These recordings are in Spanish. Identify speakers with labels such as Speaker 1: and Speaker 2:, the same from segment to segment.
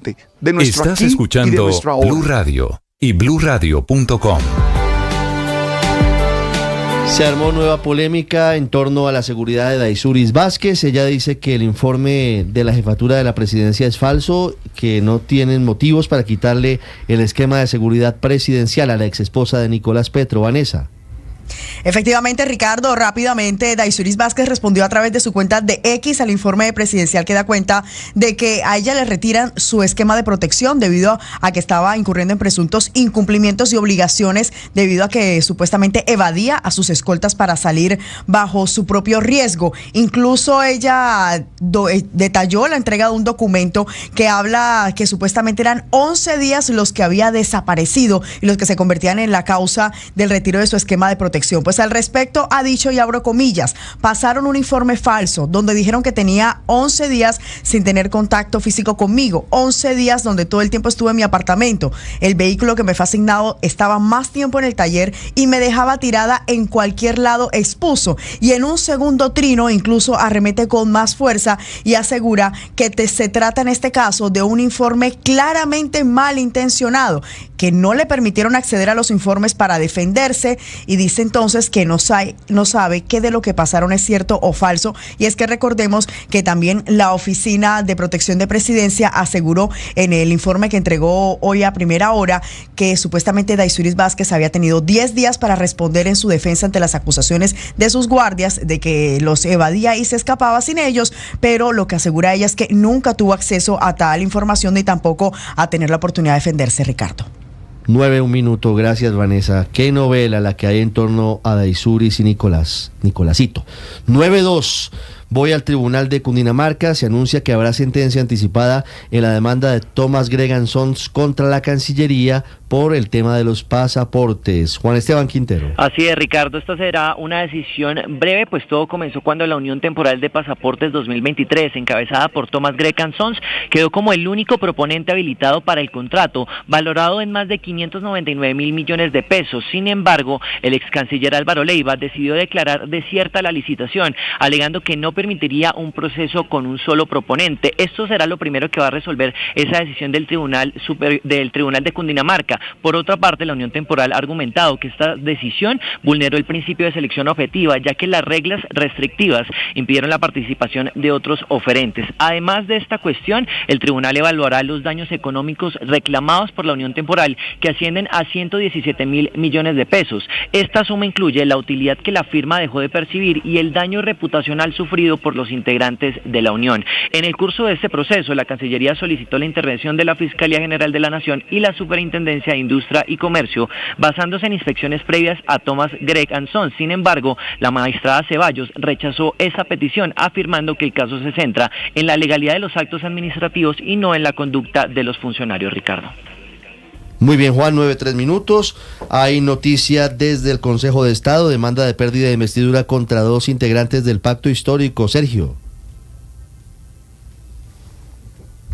Speaker 1: de nuestro
Speaker 2: Estás
Speaker 1: aquí y de
Speaker 2: escuchando
Speaker 1: nuestro ahora.
Speaker 2: Blue Radio y bluradio.com.
Speaker 3: Se armó nueva polémica en torno a la seguridad de Daysuris Vázquez. Ella dice que el informe de la jefatura de la presidencia es falso, que no tienen motivos para quitarle el esquema de seguridad presidencial a la exesposa de Nicolás Petro, Vanessa.
Speaker 4: Efectivamente, Ricardo, rápidamente Daysuris Vázquez respondió a través de su cuenta de X al informe presidencial que da cuenta de que a ella le retiran su esquema de protección debido a que estaba incurriendo en presuntos incumplimientos y obligaciones debido a que supuestamente evadía a sus escoltas para salir bajo su propio riesgo. Incluso ella detalló la entrega de un documento que habla que supuestamente eran 11 días los que había desaparecido y los que se convertían en la causa del retiro de su esquema de protección. Pues al respecto ha dicho, y abro comillas, pasaron un informe falso donde dijeron que tenía 11 días sin tener contacto físico conmigo, 11 días donde todo el tiempo estuve en mi apartamento. El vehículo que me fue asignado estaba más tiempo en el taller y me dejaba tirada en cualquier lado, expuso. Y en un segundo trino incluso arremete con más fuerza y asegura que se trata en este caso de un informe claramente malintencionado, que no le permitieron acceder a los informes para defenderse, y dice entonces que no sabe qué de lo que pasaron es cierto o falso. Y es que recordemos que también la Oficina de Protección de Presidencia aseguró en el informe que entregó hoy a primera hora que supuestamente Daysuris Vázquez había tenido 10 días para responder en su defensa ante las acusaciones de sus guardias de que los evadía y se escapaba sin ellos, pero lo que asegura ella es que nunca tuvo acceso a tal información ni tampoco a tener la oportunidad de defenderse, Ricardo.
Speaker 3: 9:01, gracias Vanessa. Qué novela la que hay en torno a Daysuris y Nicolásito. 9:02. Voy al Tribunal de Cundinamarca. Se anuncia que habrá sentencia anticipada en la demanda de Thomas Gregan Sons contra la Cancillería por el tema de los pasaportes. Juan Esteban Quintero.
Speaker 5: Así es, Ricardo, esta será una decisión breve, pues todo comenzó cuando la Unión Temporal de Pasaportes 2023, encabezada por Thomas Gregan Sons, quedó como el único proponente habilitado para el contrato, valorado en más de 599.000 millones de pesos. Sin embargo, el ex canciller Álvaro Leiva decidió declarar desierta la licitación, alegando que no permitiría un proceso con un solo proponente. Esto será lo primero que va a resolver esa decisión del Tribunal de Cundinamarca. Por otra parte, la Unión Temporal ha argumentado que esta decisión vulneró el principio de selección objetiva, ya que las reglas restrictivas impidieron la participación de otros oferentes. Además de esta cuestión, el tribunal evaluará los daños económicos reclamados por la Unión Temporal, que ascienden a 117.000 millones de pesos. Esta suma incluye la utilidad que la firma dejó de percibir y el daño reputacional sufrido por los integrantes de la Unión. En el curso de este proceso, la Cancillería solicitó la intervención de la Fiscalía General de la Nación y la Superintendencia de Industria y Comercio, basándose en inspecciones previas a Thomas Gregan Sons. Sin embargo, la magistrada Ceballos rechazó esa petición, afirmando que el caso se centra en la legalidad de los actos administrativos y no en la conducta de los funcionarios, Ricardo.
Speaker 3: Muy bien, Juan, 9:03. Hay noticia desde el Consejo de Estado, demanda de pérdida de investidura contra 2 integrantes del Pacto Histórico. Sergio.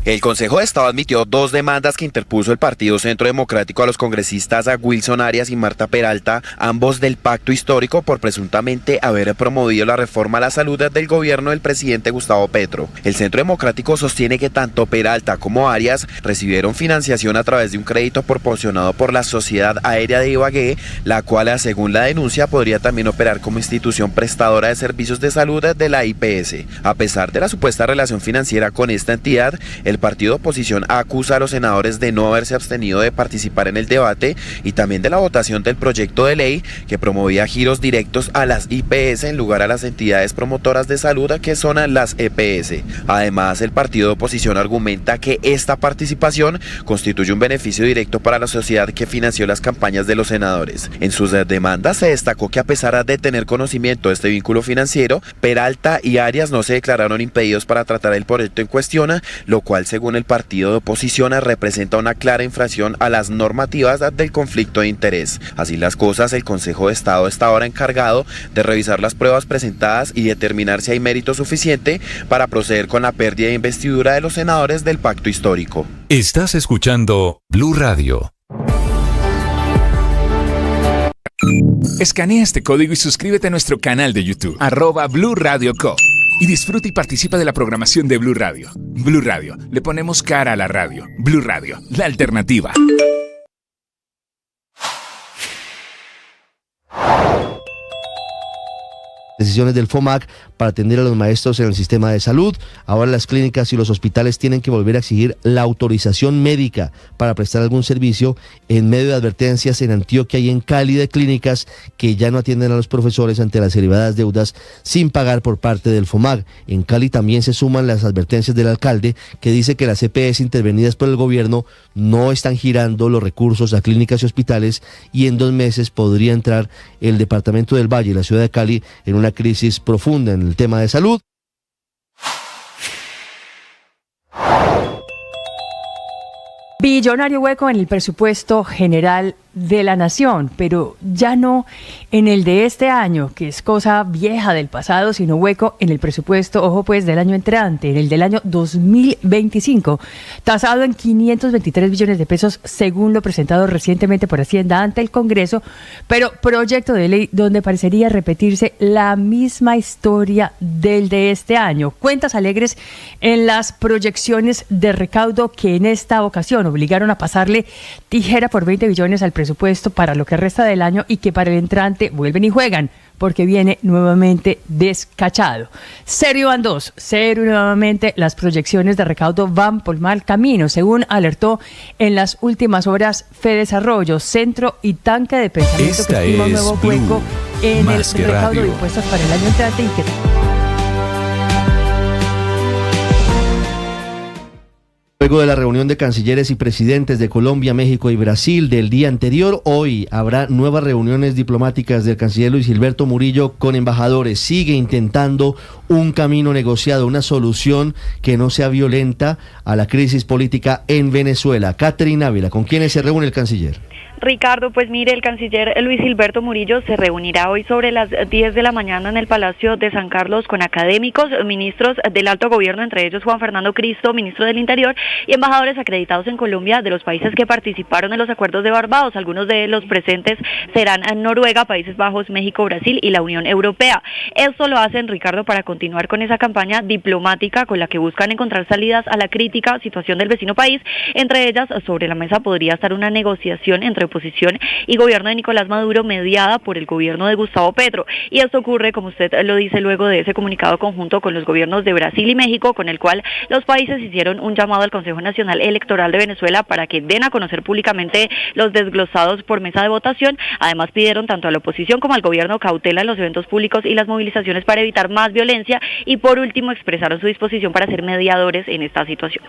Speaker 6: El Consejo de Estado admitió 2 demandas que interpuso el Partido Centro Democrático a los congresistas a Wilson Arias y Marta Peralta, ambos del Pacto Histórico, por presuntamente haber promovido la reforma a la salud del gobierno del presidente Gustavo Petro. El Centro Democrático sostiene que tanto Peralta como Arias recibieron financiación a través de un crédito proporcionado por la Sociedad Aérea de Ibagué, la cual, según la denuncia, podría también operar como institución prestadora de servicios de salud de la IPS. A pesar de la supuesta relación financiera con esta entidad, el partido de oposición acusa a los senadores de no haberse abstenido de participar en el debate y también de la votación del proyecto de ley que promovía giros directos a las IPS en lugar a las entidades promotoras de salud que son las EPS. Además, el partido de oposición argumenta que esta participación constituye un beneficio directo para la sociedad que financió las campañas de los senadores. En sus demandas se destacó que a pesar de tener conocimiento de este vínculo financiero, Peralta y Arias no se declararon impedidos para tratar el proyecto en cuestión, lo cual, según el partido de oposición, representa una clara infracción a las normativas del conflicto de interés. Así las cosas, el Consejo de Estado está ahora encargado de revisar las pruebas presentadas y determinar si hay mérito suficiente para proceder con la pérdida de investidura de los senadores del Pacto Histórico.
Speaker 2: Estás escuchando Blue Radio.
Speaker 7: Escanea este código y suscríbete a nuestro canal de YouTube, @Blue Radio Co.
Speaker 1: y disfruta y participa de la programación de Blue Radio. Blue Radio, le ponemos cara a la radio. Blue Radio, la alternativa.
Speaker 3: Decisiones del FOMAC para atender a los maestros en el sistema de salud. Ahora las clínicas y los hospitales tienen que volver a exigir la autorización médica para prestar algún servicio en medio de advertencias en Antioquia y en Cali de clínicas que ya no atienden a los profesores ante las elevadas deudas sin pagar por parte del FOMAC. En Cali también se suman las advertencias del alcalde que dice que las EPS intervenidas por el gobierno no están girando los recursos a clínicas y hospitales y en 2 meses podría entrar el departamento del Valle y la ciudad de Cali en una crisis profunda en el tema de salud.
Speaker 7: Billonario hueco en el presupuesto general de la nación, pero ya no en el de este año, que es cosa vieja del pasado, sino hueco en el presupuesto, ojo pues, del año entrante, en el del año 2025, tasado en 523 billones de pesos, según lo presentado recientemente por Hacienda ante el Congreso, pero proyecto de ley donde parecería repetirse la misma historia del de este año. Cuentas alegres en las proyecciones de recaudo que en esta ocasión obligaron a pasarle tijera por 20 billones al presupuesto para lo que resta del año y que para el entrante vuelven y juegan porque viene nuevamente descachado. Cero van 2, cero nuevamente, las proyecciones de recaudo van por mal camino, según alertó en las últimas horas Fedesarrollo, Centro y Tanque de Pensamiento,
Speaker 2: Esta
Speaker 7: que estima un nuevo
Speaker 2: Blue,
Speaker 7: hueco en el
Speaker 2: más que
Speaker 7: recaudo
Speaker 2: radio.
Speaker 7: de impuestos para el año entrante y que...
Speaker 3: Luego de la reunión de cancilleres y presidentes de Colombia, México y Brasil del día anterior, hoy habrá nuevas reuniones diplomáticas del canciller Luis Gilberto Murillo con embajadores. Sigue intentando un camino negociado, una solución que no sea violenta a la crisis política en Venezuela. Catherine Ávila, ¿con quiénes se reúne el canciller?
Speaker 8: Ricardo, pues mire, el canciller Luis Gilberto Murillo se reunirá hoy sobre las 10 de la mañana en el Palacio de San Carlos con académicos, ministros del alto gobierno, entre ellos Juan Fernando Cristo, ministro del Interior, y embajadores acreditados en Colombia de los países que participaron en los acuerdos de Barbados. Algunos de los presentes serán Noruega, Países Bajos, México, Brasil y la Unión Europea. Esto lo hacen, Ricardo, para continuar con esa campaña diplomática con la que buscan encontrar salidas a la crítica situación del vecino país. Entre ellas, sobre la mesa podría estar una negociación entre oposición y gobierno de Nicolás Maduro mediada por el gobierno de Gustavo Petro. Y esto ocurre, como usted lo dice, luego de ese comunicado conjunto con los gobiernos de Brasil y México, con el cual los países hicieron un llamado al Consejo Nacional Electoral de Venezuela para que den a conocer públicamente los desglosados por mesa de votación. Además, pidieron tanto a la oposición como al gobierno cautela en los eventos públicos y las movilizaciones para evitar más violencia. Y por último, expresaron su disposición para ser mediadores en esta situación.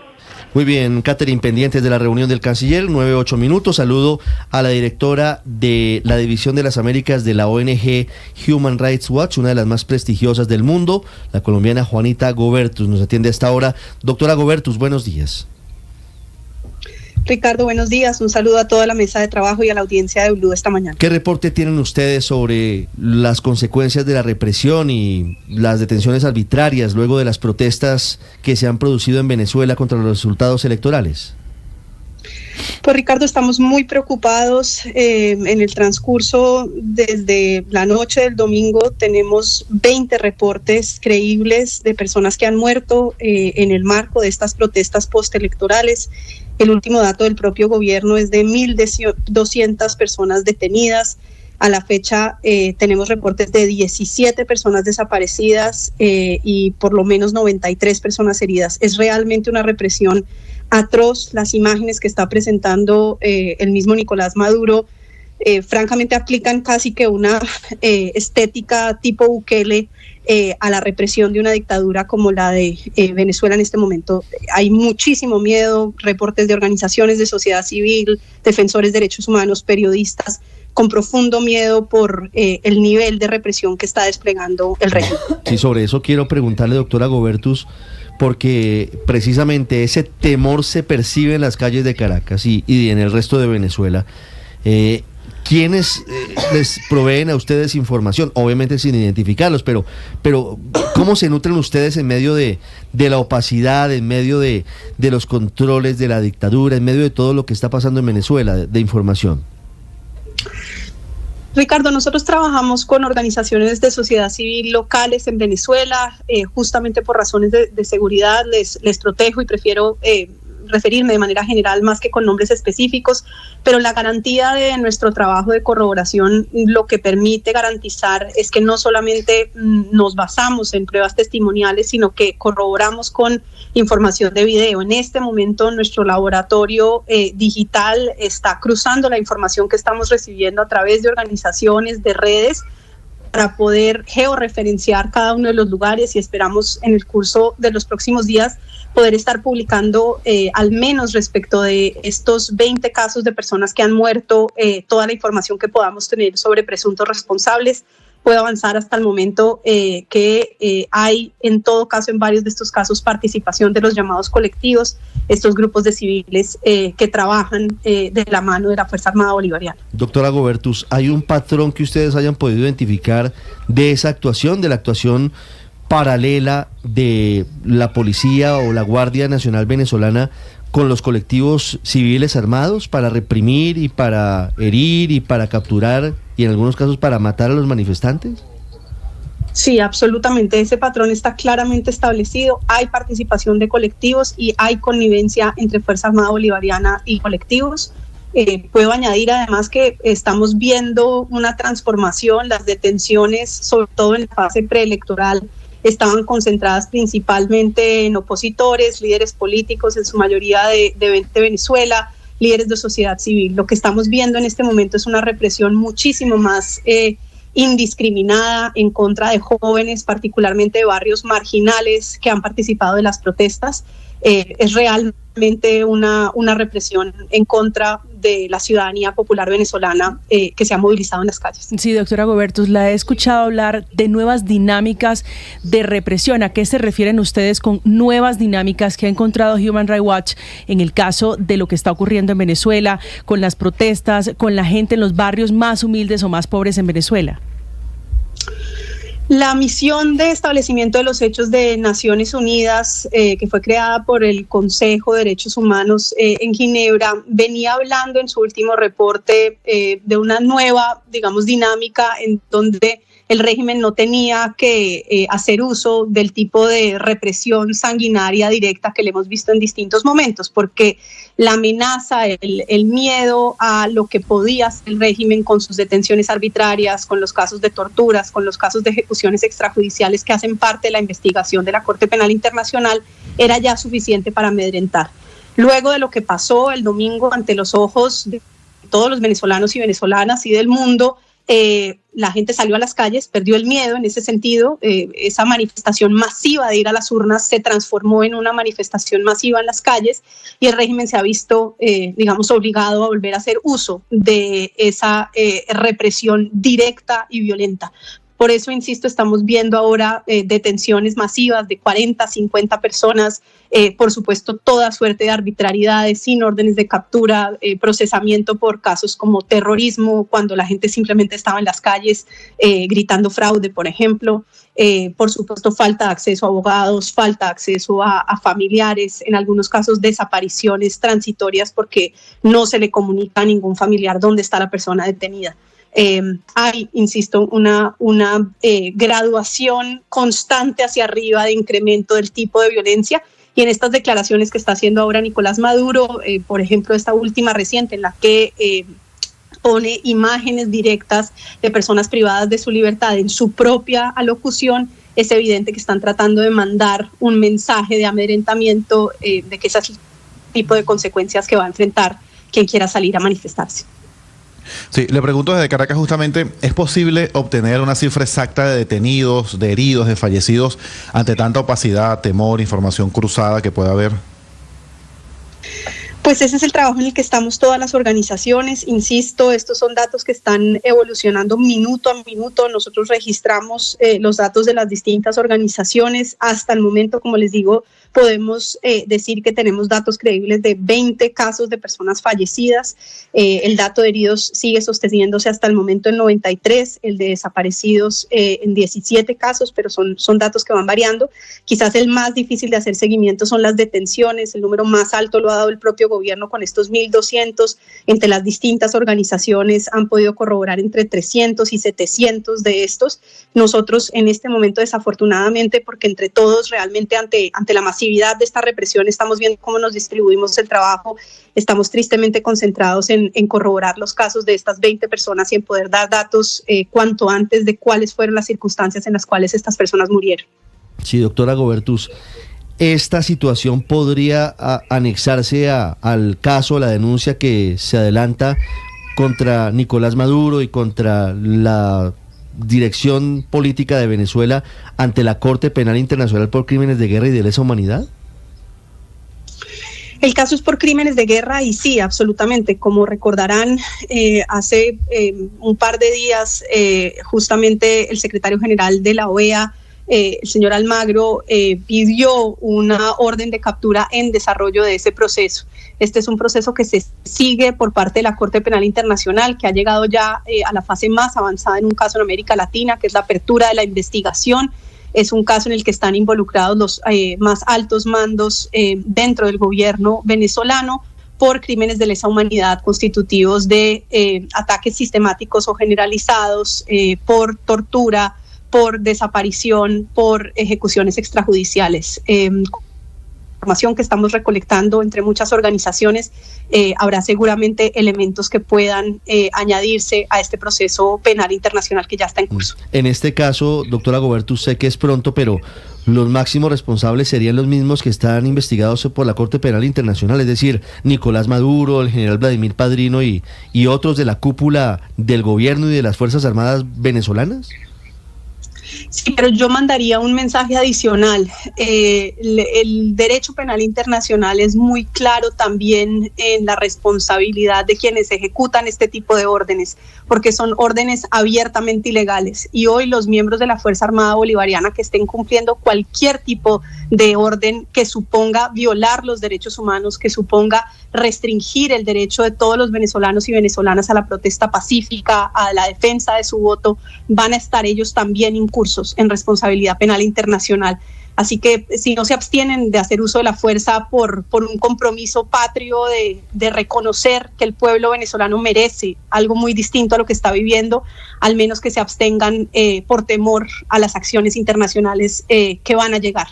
Speaker 3: Muy bien, Catherine, pendientes de la reunión del canciller, 9-8 minutos. Saludo a la directora de la División de las Américas de la ONG Human Rights Watch, una de las más prestigiosas del mundo, la colombiana Juanita Gobertus. Nos atiende a esta hora. Doctora Gobertus, buenos días.
Speaker 9: Ricardo, buenos días. Un saludo a toda la mesa de trabajo y a la audiencia de Blue esta mañana.
Speaker 3: ¿Qué reporte tienen ustedes sobre las consecuencias de la represión y las detenciones arbitrarias luego de las protestas que se han producido en Venezuela contra los resultados electorales?
Speaker 9: Pues Ricardo, estamos muy preocupados. En el transcurso desde la noche del domingo tenemos 20 reportes creíbles de personas que han muerto en el marco de estas protestas postelectorales. El último dato del propio gobierno es de 1.200 personas detenidas. A la fecha tenemos reportes de 17 personas desaparecidas y por lo menos 93 personas heridas. Es realmente una represión atroz. Las imágenes que está presentando el mismo Nicolás Maduro francamente aplican casi que una estética tipo Bukele a la represión de una dictadura como la de Venezuela en este momento. Hay muchísimo miedo, reportes de organizaciones de sociedad civil, defensores de derechos humanos, periodistas, con profundo miedo por el nivel de represión que está desplegando el régimen.
Speaker 3: Sí, sobre eso quiero preguntarle, doctora Gobertus, porque precisamente ese temor se percibe en las calles de Caracas y en el resto de Venezuela. ¿Quiénes les proveen a ustedes información? Obviamente sin identificarlos, pero ¿cómo se nutren ustedes en medio de la opacidad, en medio de los controles de la dictadura, en medio de todo lo que está pasando en Venezuela de información?
Speaker 9: Ricardo, nosotros trabajamos con organizaciones de sociedad civil locales en Venezuela, justamente por razones de seguridad, les protejo y prefiero referirme de manera general más que con nombres específicos, pero la garantía de nuestro trabajo de corroboración lo que permite garantizar es que no solamente nos basamos en pruebas testimoniales, sino que corroboramos con información de video. En este momento nuestro laboratorio digital está cruzando la información que estamos recibiendo a través de organizaciones, de redes, para poder georreferenciar cada uno de los lugares, y esperamos en el curso de los próximos días poder estar publicando al menos respecto de estos 20 casos de personas que han muerto, toda la información que podamos tener sobre presuntos responsables. Puedo avanzar hasta el momento que hay en todo caso, en varios de estos casos, participación de los llamados colectivos, estos grupos de civiles que trabajan de la mano de la Fuerza Armada Bolivariana.
Speaker 3: Doctora Gobertus, ¿hay un patrón que ustedes hayan podido identificar de esa actuación, de la actuación paralela de la policía o la Guardia Nacional venezolana con los colectivos civiles armados para reprimir y para herir y para capturar y en algunos casos para matar a los manifestantes?
Speaker 9: Sí, absolutamente. Ese patrón está claramente establecido. Hay participación de colectivos y hay connivencia entre Fuerza Armada Bolivariana y colectivos. Puedo añadir además que estamos viendo una transformación. Las detenciones, sobre todo en la fase preelectoral, estaban concentradas principalmente en opositores, líderes políticos, en su mayoría de Venezuela, líderes de sociedad civil. Lo que estamos viendo en este momento es una represión muchísimo más indiscriminada en contra de jóvenes, particularmente de barrios marginales que han participado de las protestas. Es realmente una represión en contra de la ciudadanía popular venezolana que se ha movilizado en las calles.
Speaker 10: Sí, doctora Gobertus, la he escuchado hablar de nuevas dinámicas de represión. ¿A qué se refieren ustedes con nuevas dinámicas que ha encontrado Human Rights Watch en el caso de lo que está ocurriendo en Venezuela, con las protestas, con la gente en los barrios más humildes o más pobres en Venezuela?
Speaker 9: La misión de establecimiento de los hechos de Naciones Unidas, que fue creada por el Consejo de Derechos Humanos en Ginebra, venía hablando en su último reporte de una nueva, digamos, dinámica en donde el régimen no tenía que hacer uso del tipo de represión sanguinaria directa que le hemos visto en distintos momentos, porque la amenaza, el miedo a lo que podía hacer el régimen con sus detenciones arbitrarias, con los casos de torturas, con los casos de ejecuciones extrajudiciales que hacen parte de la investigación de la Corte Penal Internacional, era ya suficiente para amedrentar. Luego de lo que pasó el domingo ante los ojos de todos los venezolanos y venezolanas y del mundo, la gente salió a las calles, perdió el miedo en ese sentido. Esa manifestación masiva de ir a las urnas se transformó en una manifestación masiva en las calles y el régimen se ha visto, digamos, obligado a volver a hacer uso de esa represión directa y violenta. Por eso, insisto, estamos viendo ahora detenciones masivas de 40, 50 personas, por supuesto toda suerte de arbitrariedades, sin órdenes de captura, procesamiento por casos como terrorismo, cuando la gente simplemente estaba en las calles gritando fraude, por ejemplo. Por supuesto, falta de acceso a abogados, falta de acceso a familiares, en algunos casos desapariciones transitorias porque no se le comunica a ningún familiar dónde está la persona detenida. Hay, insisto, una graduación constante hacia arriba de incremento del tipo de violencia, y en estas declaraciones que está haciendo ahora Nicolás Maduro, por ejemplo, esta última reciente en la que pone imágenes directas de personas privadas de su libertad en su propia alocución, es evidente que están tratando de mandar un mensaje de amedrentamiento, de que ese es el tipo de consecuencias que va a enfrentar quien quiera salir a manifestarse.
Speaker 11: Sí, le pregunto desde Caracas justamente, ¿es posible obtener una cifra exacta de detenidos, de heridos, de fallecidos ante tanta opacidad, temor, información cruzada que pueda haber?
Speaker 9: Pues ese es el trabajo en el que estamos todas las organizaciones. Insisto, estos son datos que están evolucionando minuto a minuto. Nosotros registramos los datos de las distintas organizaciones. Hasta el momento, como les digo, podemos decir que tenemos datos creíbles de 20 casos de personas fallecidas. El dato de heridos sigue sosteniéndose hasta el momento en 93, el de desaparecidos en 17 casos, pero son datos que van variando. Quizás el más difícil de hacer seguimiento son las detenciones. El número más alto lo ha dado el propio gobierno con estos 1.200, entre las distintas organizaciones han podido corroborar entre 300 y 700 de estos. Nosotros en este momento, desafortunadamente, porque entre todos realmente ante la masividad de esta represión estamos viendo cómo nos distribuimos el trabajo, estamos tristemente concentrados en corroborar los casos de estas 20 personas y en poder dar datos cuanto antes de cuáles fueron las circunstancias en las cuales estas personas murieron.
Speaker 3: Sí, doctora Gobertus, ¿esta situación podría anexarse al caso, a la denuncia que se adelanta contra Nicolás Maduro y contra la dirección política de Venezuela ante la Corte Penal Internacional por crímenes de guerra y de lesa humanidad?
Speaker 9: El caso es por crímenes de guerra y sí, absolutamente. Como recordarán, hace un par de días justamente el secretario general de la OEA, el señor Almagro, pidió una orden de captura en desarrollo de ese proceso. Este es un proceso que se sigue por parte de la Corte Penal Internacional, que ha llegado ya a la fase más avanzada en un caso en América Latina, que es la apertura de la investigación. Es un caso en el que están involucrados los más altos mandos dentro del gobierno venezolano por crímenes de lesa humanidad constitutivos de ataques sistemáticos o generalizados, por tortura, por desaparición, por ejecuciones extrajudiciales. Información que estamos recolectando entre muchas organizaciones, habrá seguramente elementos que puedan añadirse a este proceso penal internacional que ya está en curso.
Speaker 3: En este caso, doctora Gobertus, sé que es pronto, pero los máximos responsables serían los mismos que están investigados por la Corte Penal Internacional, es decir, Nicolás Maduro, el general Vladimir Padrino y otros de la cúpula del gobierno y de las Fuerzas Armadas venezolanas.
Speaker 9: Sí, pero yo mandaría un mensaje adicional. El derecho penal internacional es muy claro también en la responsabilidad de quienes ejecutan este tipo de órdenes, porque son órdenes abiertamente ilegales. Y hoy los miembros de la Fuerza Armada Bolivariana que estén cumpliendo cualquier tipo de orden que suponga violar los derechos humanos, que suponga restringir el derecho de todos los venezolanos y venezolanas a la protesta pacífica, a la defensa de su voto, van a estar ellos también incursos en responsabilidad penal internacional. Así que si no se abstienen de hacer uso de la fuerza por un compromiso patrio de reconocer que el pueblo venezolano merece algo muy distinto a lo que está viviendo, al menos que se abstengan por temor a las acciones internacionales que van a llegar.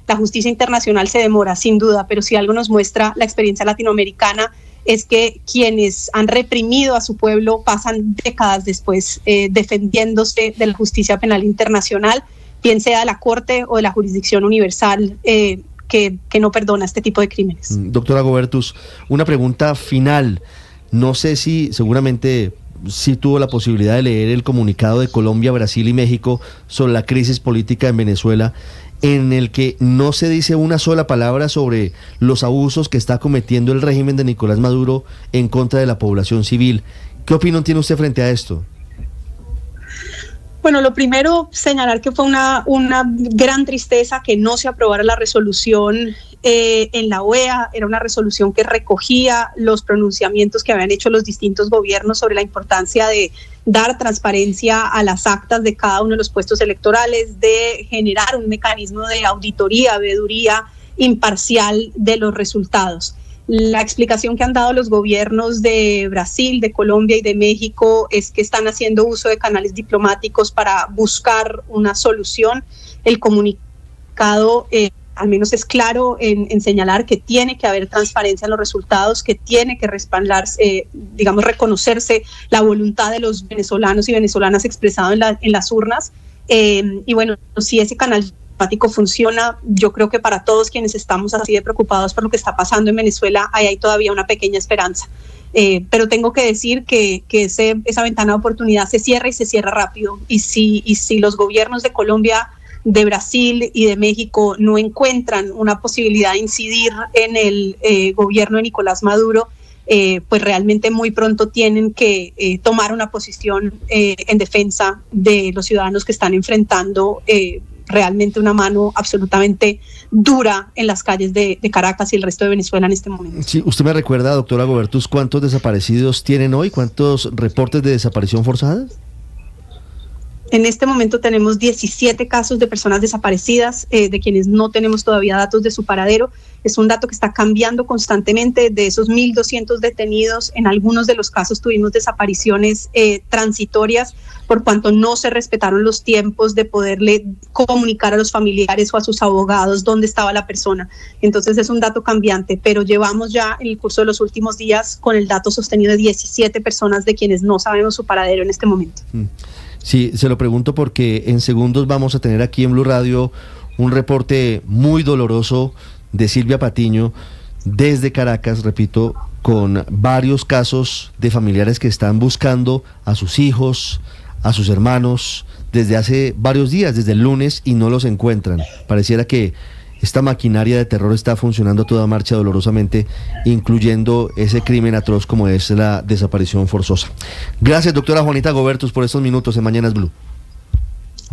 Speaker 9: La justicia internacional se demora, sin duda, pero si algo nos muestra la experiencia latinoamericana es que quienes han reprimido a su pueblo pasan décadas después defendiéndose de la justicia penal internacional, bien sea de la Corte o de la jurisdicción universal que no perdona este tipo de crímenes.
Speaker 3: Doctora Gobertus, una pregunta final. No sé si seguramente sí tuvo la posibilidad de leer el comunicado de Colombia, Brasil y México sobre la crisis política en Venezuela, en el que no se dice una sola palabra sobre los abusos que está cometiendo el régimen de Nicolás Maduro en contra de la población civil. ¿Qué opinión tiene usted frente a esto?
Speaker 9: Bueno, lo primero, señalar que fue una gran tristeza que no se aprobara la resolución en la OEA. Era una resolución que recogía los pronunciamientos que habían hecho los distintos gobiernos sobre la importancia de dar transparencia a las actas de cada uno de los puestos electorales, de generar un mecanismo de auditoría, veeduría imparcial de los resultados. La explicación que han dado los gobiernos de Brasil, de Colombia y de México es que están haciendo uso de canales diplomáticos para buscar una solución. El comunicado al menos es claro en señalar que tiene que haber transparencia en los resultados, que tiene que respaldarse, reconocerse la voluntad de los venezolanos y venezolanas expresado en las urnas. Y bueno, si ese canal diplomático funciona, yo creo que para todos quienes estamos así de preocupados por lo que está pasando en Venezuela, hay todavía una pequeña esperanza. Pero tengo que decir que esa ventana de oportunidad se cierra y se cierra rápido. Y si los gobiernos de Colombia, de Brasil y de México no encuentran una posibilidad de incidir en el gobierno de Nicolás Maduro, pues realmente muy pronto tienen que tomar una posición en defensa de los ciudadanos que están enfrentando realmente una mano absolutamente dura en las calles de Caracas y el resto de Venezuela en este momento.
Speaker 3: Sí, usted me recuerda, doctora Gobertus, ¿cuántos desaparecidos tienen hoy? ¿Cuántos reportes de desaparición forzada?
Speaker 9: En este momento tenemos 17 casos de personas desaparecidas, de quienes no tenemos todavía datos de su paradero. Es un dato que está cambiando constantemente. De esos 1.200 detenidos, en algunos de los casos tuvimos desapariciones transitorias, por cuanto no se respetaron los tiempos de poderle comunicar a los familiares o a sus abogados dónde estaba la persona. Entonces es un dato cambiante, pero llevamos ya en el curso de los últimos días con el dato sostenido de 17 personas de quienes no sabemos su paradero en este momento.
Speaker 3: Sí, se lo pregunto porque en segundos vamos a tener aquí en Blue Radio un reporte muy doloroso de Silvia Patiño desde Caracas, repito, con varios casos de familiares que están buscando a sus hijos, a sus hermanos, desde hace varios días, desde el lunes, y no los encuentran. Pareciera que esta maquinaria de terror está funcionando a toda marcha dolorosamente, incluyendo ese crimen atroz como es la desaparición forzosa. Gracias, doctora Juanita Gobertus, por estos minutos en Mañanas Blue.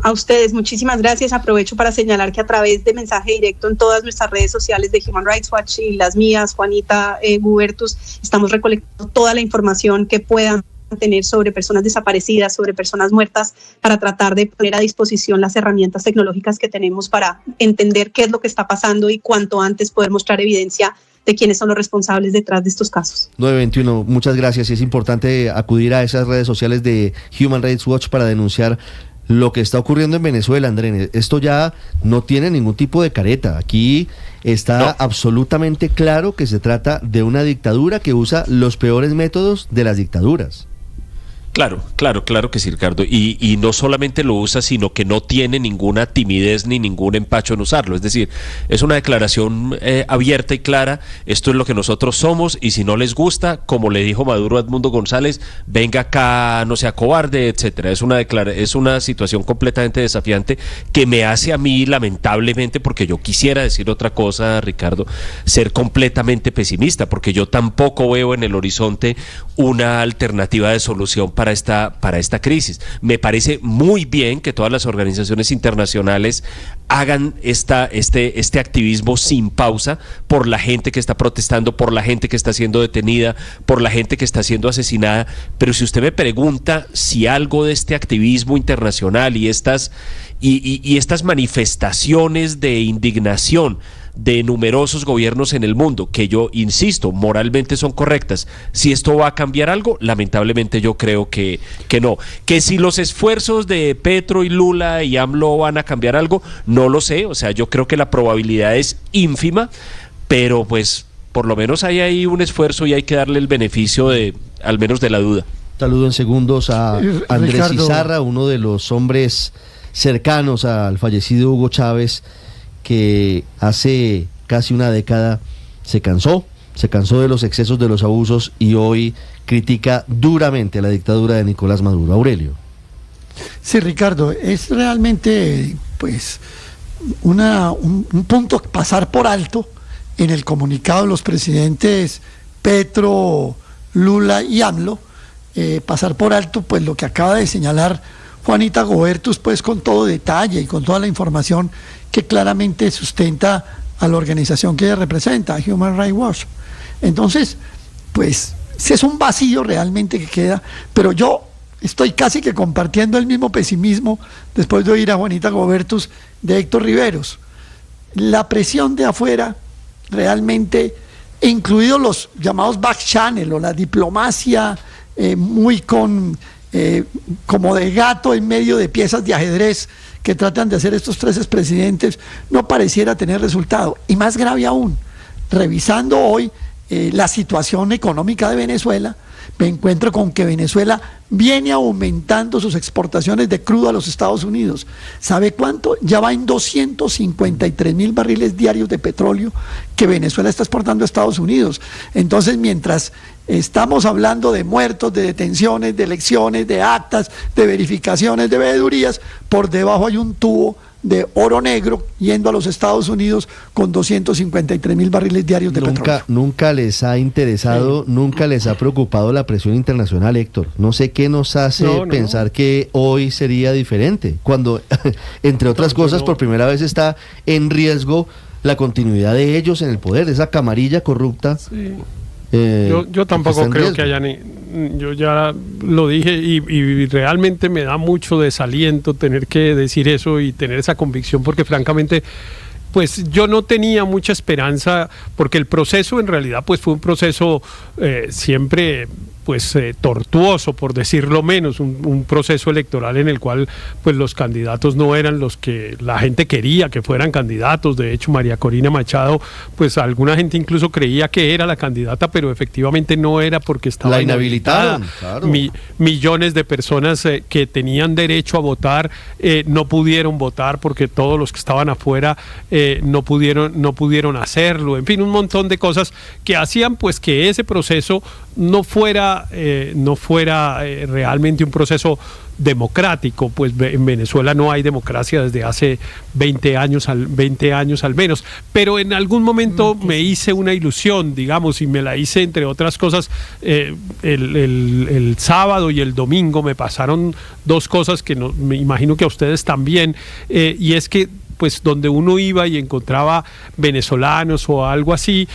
Speaker 9: A ustedes, muchísimas gracias. Aprovecho para señalar que a través de mensaje directo en todas nuestras redes sociales de Human Rights Watch y las mías, Juanita Gobertus, estamos recolectando toda la información que puedan tener sobre personas desaparecidas, sobre personas muertas, para tratar de poner a disposición las herramientas tecnológicas que tenemos para entender qué es lo que está pasando y cuanto antes poder mostrar evidencia de quiénes son los responsables detrás de estos casos. 921,
Speaker 3: muchas gracias. Es importante acudir a esas redes sociales de Human Rights Watch para denunciar lo que está ocurriendo en Venezuela, Andrés. Esto ya no tiene ningún tipo de careta. Aquí está absolutamente claro que se trata de una dictadura que usa los peores métodos de las dictaduras.
Speaker 12: Claro que sí, Ricardo, y no solamente lo usa, sino que no tiene ninguna timidez ni ningún empacho en usarlo. Es decir, es una declaración abierta y clara: esto es lo que nosotros somos, y si no les gusta, como le dijo Maduro a Edmundo González, venga acá, no sea cobarde, etcétera. Es una situación completamente desafiante que me hace a mí, lamentablemente, porque yo quisiera decir otra cosa, Ricardo, ser completamente pesimista, porque yo tampoco veo en el horizonte una alternativa de solución para esta crisis. Me parece muy bien que todas las organizaciones internacionales hagan este activismo sin pausa por la gente que está protestando, por la gente que está siendo detenida, por la gente que está siendo asesinada, pero si usted me pregunta si algo de este activismo internacional y estas manifestaciones de indignación de numerosos gobiernos en el mundo, que yo insisto, moralmente son correctas, si esto va a cambiar algo, lamentablemente yo creo que no. Que si los esfuerzos de Petro y Lula y AMLO van a cambiar algo, no lo sé. O sea, yo creo que la probabilidad es ínfima, pero pues por lo menos hay ahí un esfuerzo y hay que darle el beneficio al menos de la duda.
Speaker 3: Saludo en segundos a Andrés
Speaker 13: Ricardo
Speaker 3: Izarra, uno de los hombres cercanos al fallecido Hugo Chávez, que hace casi una década se cansó de los excesos, de los abusos, y hoy critica duramente a la dictadura de Nicolás Maduro. Aurelio.
Speaker 13: Sí, Ricardo, es realmente pues un punto que pasar por alto en el comunicado de los presidentes Petro, Lula y AMLO, pasar por alto pues lo que acaba de señalar Juanita Gobertus, pues con todo detalle y con toda la información que claramente sustenta a la organización que ella representa, Human Rights Watch. Entonces, pues, si es un vacío realmente que queda, pero yo estoy casi que compartiendo el mismo pesimismo después de oír a Juanita Gobertus de Héctor Riveros. La presión de afuera realmente, incluidos los llamados back channel o la diplomacia muy como de gato en medio de piezas de ajedrez que tratan de hacer estos tres expresidentes, no pareciera tener resultado. Y más grave aún, revisando hoy la situación económica de Venezuela, me encuentro con que Venezuela viene aumentando sus exportaciones de crudo a los Estados Unidos. ¿Sabe cuánto? Ya va en 253,000 barriles diarios de petróleo que Venezuela está exportando a Estados Unidos. Entonces, mientras estamos hablando de muertos, de detenciones, de elecciones, de actas, de verificaciones, de veedurías, por debajo hay un tubo de oro negro yendo a los Estados Unidos con 253,000 barriles diarios de petróleo.
Speaker 3: Nunca les ha interesado, nunca les ha preocupado la presión internacional, Héctor. No sé qué nos hace pensar que hoy sería diferente, cuando, entre otras cosas, por primera vez está en riesgo la continuidad de ellos en el poder, esa camarilla corrupta.
Speaker 14: Sí. Yo tampoco creo que haya yo ya lo dije y realmente me da mucho desaliento tener que decir eso y tener esa convicción, porque francamente pues yo no tenía mucha esperanza, porque el proceso en realidad pues fue un proceso siempre pues tortuoso, por decirlo menos, un proceso electoral en el cual pues los candidatos no eran los que la gente quería que fueran candidatos. De hecho, María Corina Machado, pues alguna gente incluso creía que era la candidata, pero efectivamente no era, porque estaba
Speaker 3: la inhabilitaron, claro.
Speaker 14: Millones de personas que tenían derecho a votar no pudieron votar, porque todos los que estaban afuera no pudieron hacerlo. En fin, un montón de cosas que hacían pues que ese proceso no fuera realmente un proceso democrático. Pues en Venezuela no hay democracia desde hace 20 años al menos, pero en algún momento me hice una ilusión, digamos, y me la hice entre otras cosas. El sábado y el domingo me pasaron dos cosas que me imagino que a ustedes también, y es que pues donde uno iba y encontraba venezolanos o algo así,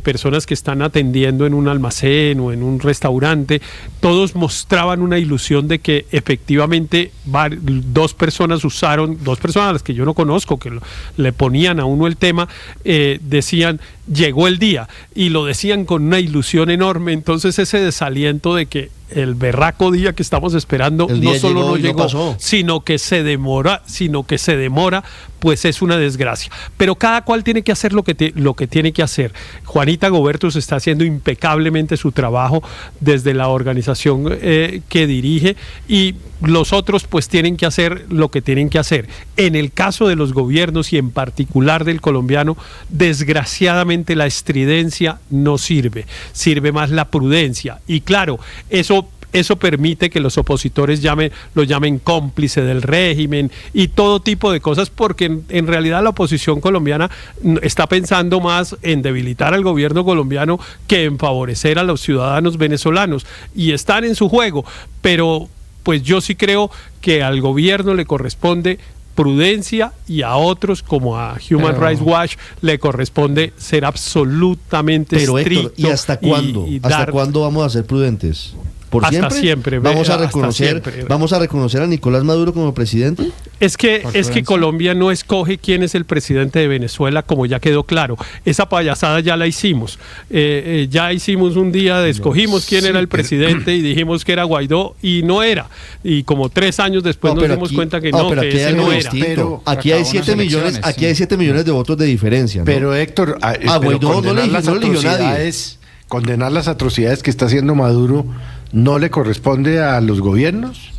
Speaker 14: personas que están atendiendo en un almacén o en un restaurante, todos mostraban una ilusión de que efectivamente dos personas a las que yo no conozco, que le ponían a uno el tema, decían, llegó el día, y lo decían con una ilusión enorme. Entonces ese desaliento de que el berraco día que estamos esperando no solo no llegó, sino que se demora, pues es una desgracia. Pero cada cual tiene que hacer lo que tiene que hacer. Juanita Gobertus está haciendo impecablemente su trabajo desde la organización que dirige, y los otros pues tienen que hacer lo que tienen que hacer. En el caso de los gobiernos y en particular del colombiano, desgraciadamente la estridencia no sirve más la prudencia, y claro, eso permite que los opositores lo llamen cómplice del régimen y todo tipo de cosas, porque en realidad la oposición colombiana está pensando más en debilitar al gobierno colombiano que en favorecer a los ciudadanos venezolanos, y están en su juego. Pero pues yo sí creo que al gobierno le corresponde prudencia, y a otros como a Human Rights Watch le corresponde ser absolutamente estricto.
Speaker 3: Héctor, ¿y hasta cuándo? ¿Hasta cuándo vamos a ser prudentes? ¿Por
Speaker 14: hasta
Speaker 3: siempre? ¿Vamos a reconocer a Nicolás Maduro como presidente?
Speaker 14: Es que Colombia no escoge quién es el presidente de Venezuela, como ya quedó claro. Esa payasada ya la hicimos. Ya hicimos un día, escogimos quién era el presidente y dijimos que era Guaidó, y no era. Y como 3 años después nos dimos cuenta que no, que ese no era.
Speaker 3: Pero aquí hay 7 millones de votos de diferencia, ¿no?
Speaker 15: Pero Héctor,
Speaker 3: Guaidó no le eligió nadie.
Speaker 15: Condenar las atrocidades que está haciendo Maduro, ¿no le corresponde a los gobiernos?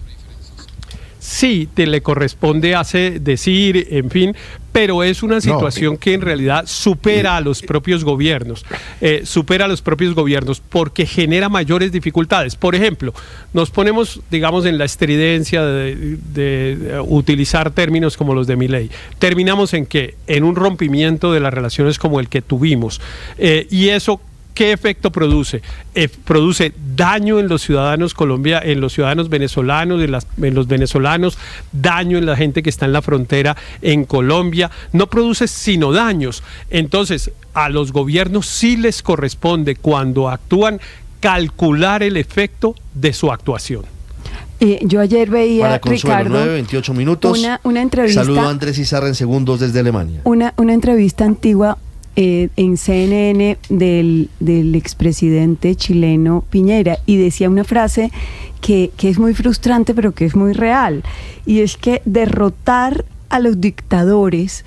Speaker 14: Sí, le corresponde decir, en fin, pero es una situación que en realidad supera a los propios gobiernos, porque genera mayores dificultades. Por ejemplo, nos ponemos, digamos, en la estridencia de utilizar términos como los de Milei. Terminamos en un rompimiento de las relaciones como el que tuvimos, y eso ¿qué efecto produce? Produce daño en los ciudadanos en los ciudadanos venezolanos, en los venezolanos, daño en la gente que está en la frontera en Colombia. No produce sino daños. Entonces, a los gobiernos sí les corresponde, cuando actúan, calcular el efecto de su actuación.
Speaker 7: Yo ayer veía,
Speaker 3: para Consuelo,
Speaker 7: Ricardo,
Speaker 3: 9:28 minutos.
Speaker 7: Una entrevista.
Speaker 3: Saludo a Andrés Izarra en segundos desde Alemania.
Speaker 7: Una entrevista antigua en CNN del expresidente chileno Piñera, y decía una frase que es muy frustrante pero que es muy real, y es que derrotar a los dictadores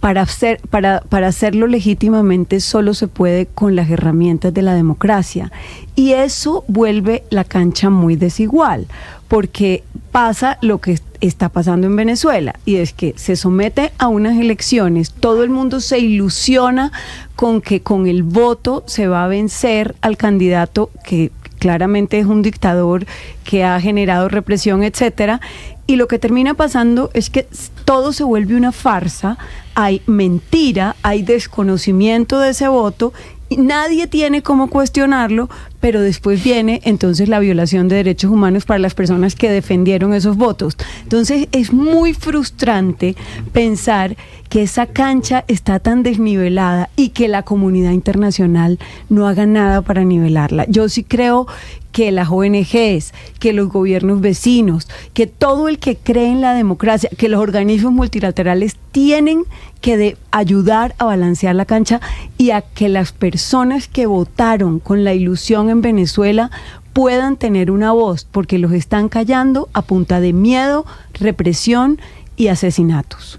Speaker 7: para hacerlo legítimamente solo se puede con las herramientas de la democracia, y eso vuelve la cancha muy desigual, porque pasa lo que está pasando en Venezuela, y es que se somete a unas elecciones, todo el mundo se ilusiona con que con el voto se va a vencer al candidato que claramente es un dictador que ha generado represión, etcétera, y lo que termina pasando es que todo se vuelve una farsa, hay mentira, hay desconocimiento de ese voto, y nadie tiene cómo cuestionarlo,
Speaker 16: pero después viene entonces la violación de derechos humanos para las personas que defendieron esos votos. Entonces es muy frustrante pensar que esa cancha está tan desnivelada y que la comunidad internacional no haga nada para nivelarla. Yo sí creo que las ONGs, que los gobiernos vecinos, que todo el que cree en la democracia, que los organismos multilaterales tienen que ayudar a balancear la cancha y a que las personas que votaron con la ilusión en Venezuela puedan tener una voz, porque los están callando a punta de miedo, represión y asesinatos.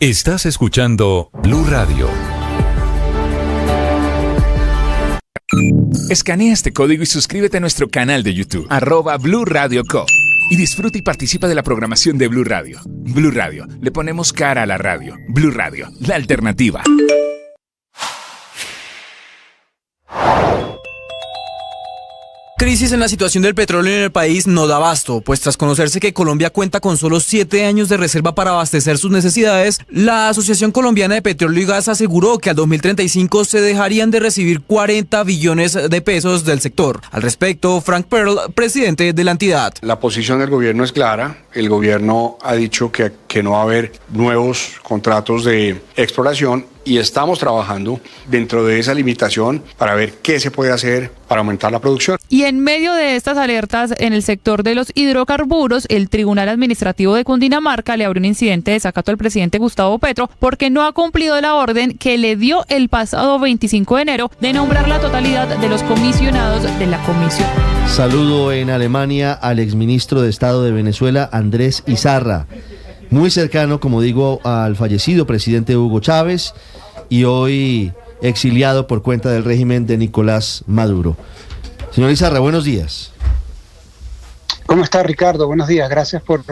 Speaker 2: Estás escuchando Blue Radio.
Speaker 1: Escanea este código y suscríbete a nuestro canal de YouTube, @Blue Radio Co. Y disfruta y participa de la programación de Blue Radio. Blue Radio, le ponemos cara a la radio. Blue Radio, la alternativa.
Speaker 17: Crisis en la situación del petróleo en el país no da abasto, pues tras conocerse que Colombia cuenta con solo 7 años de reserva para abastecer sus necesidades, la Asociación Colombiana de Petróleo y Gas aseguró que al 2035 se dejarían de recibir 40 billones de pesos del sector. Al respecto, Frank Pearl, presidente de la entidad.
Speaker 18: La posición del gobierno es clara. El gobierno ha dicho que no va a haber nuevos contratos de exploración y estamos trabajando dentro de esa limitación para ver qué se puede hacer para aumentar la producción.
Speaker 19: Y en medio de estas alertas en el sector de los hidrocarburos, el Tribunal Administrativo de Cundinamarca le abrió un incidente de desacato al presidente Gustavo Petro porque no ha cumplido la orden que le dio el pasado 25 de enero de nombrar la totalidad de los comisionados de la comisión.
Speaker 3: Saludo en Alemania al exministro de Estado de Venezuela, Andrés Izarra, muy cercano, como digo, al fallecido presidente Hugo Chávez y hoy exiliado por cuenta del régimen de Nicolás Maduro. Señor Izarra, buenos días.
Speaker 20: ¿Cómo está, Ricardo? Buenos días, gracias por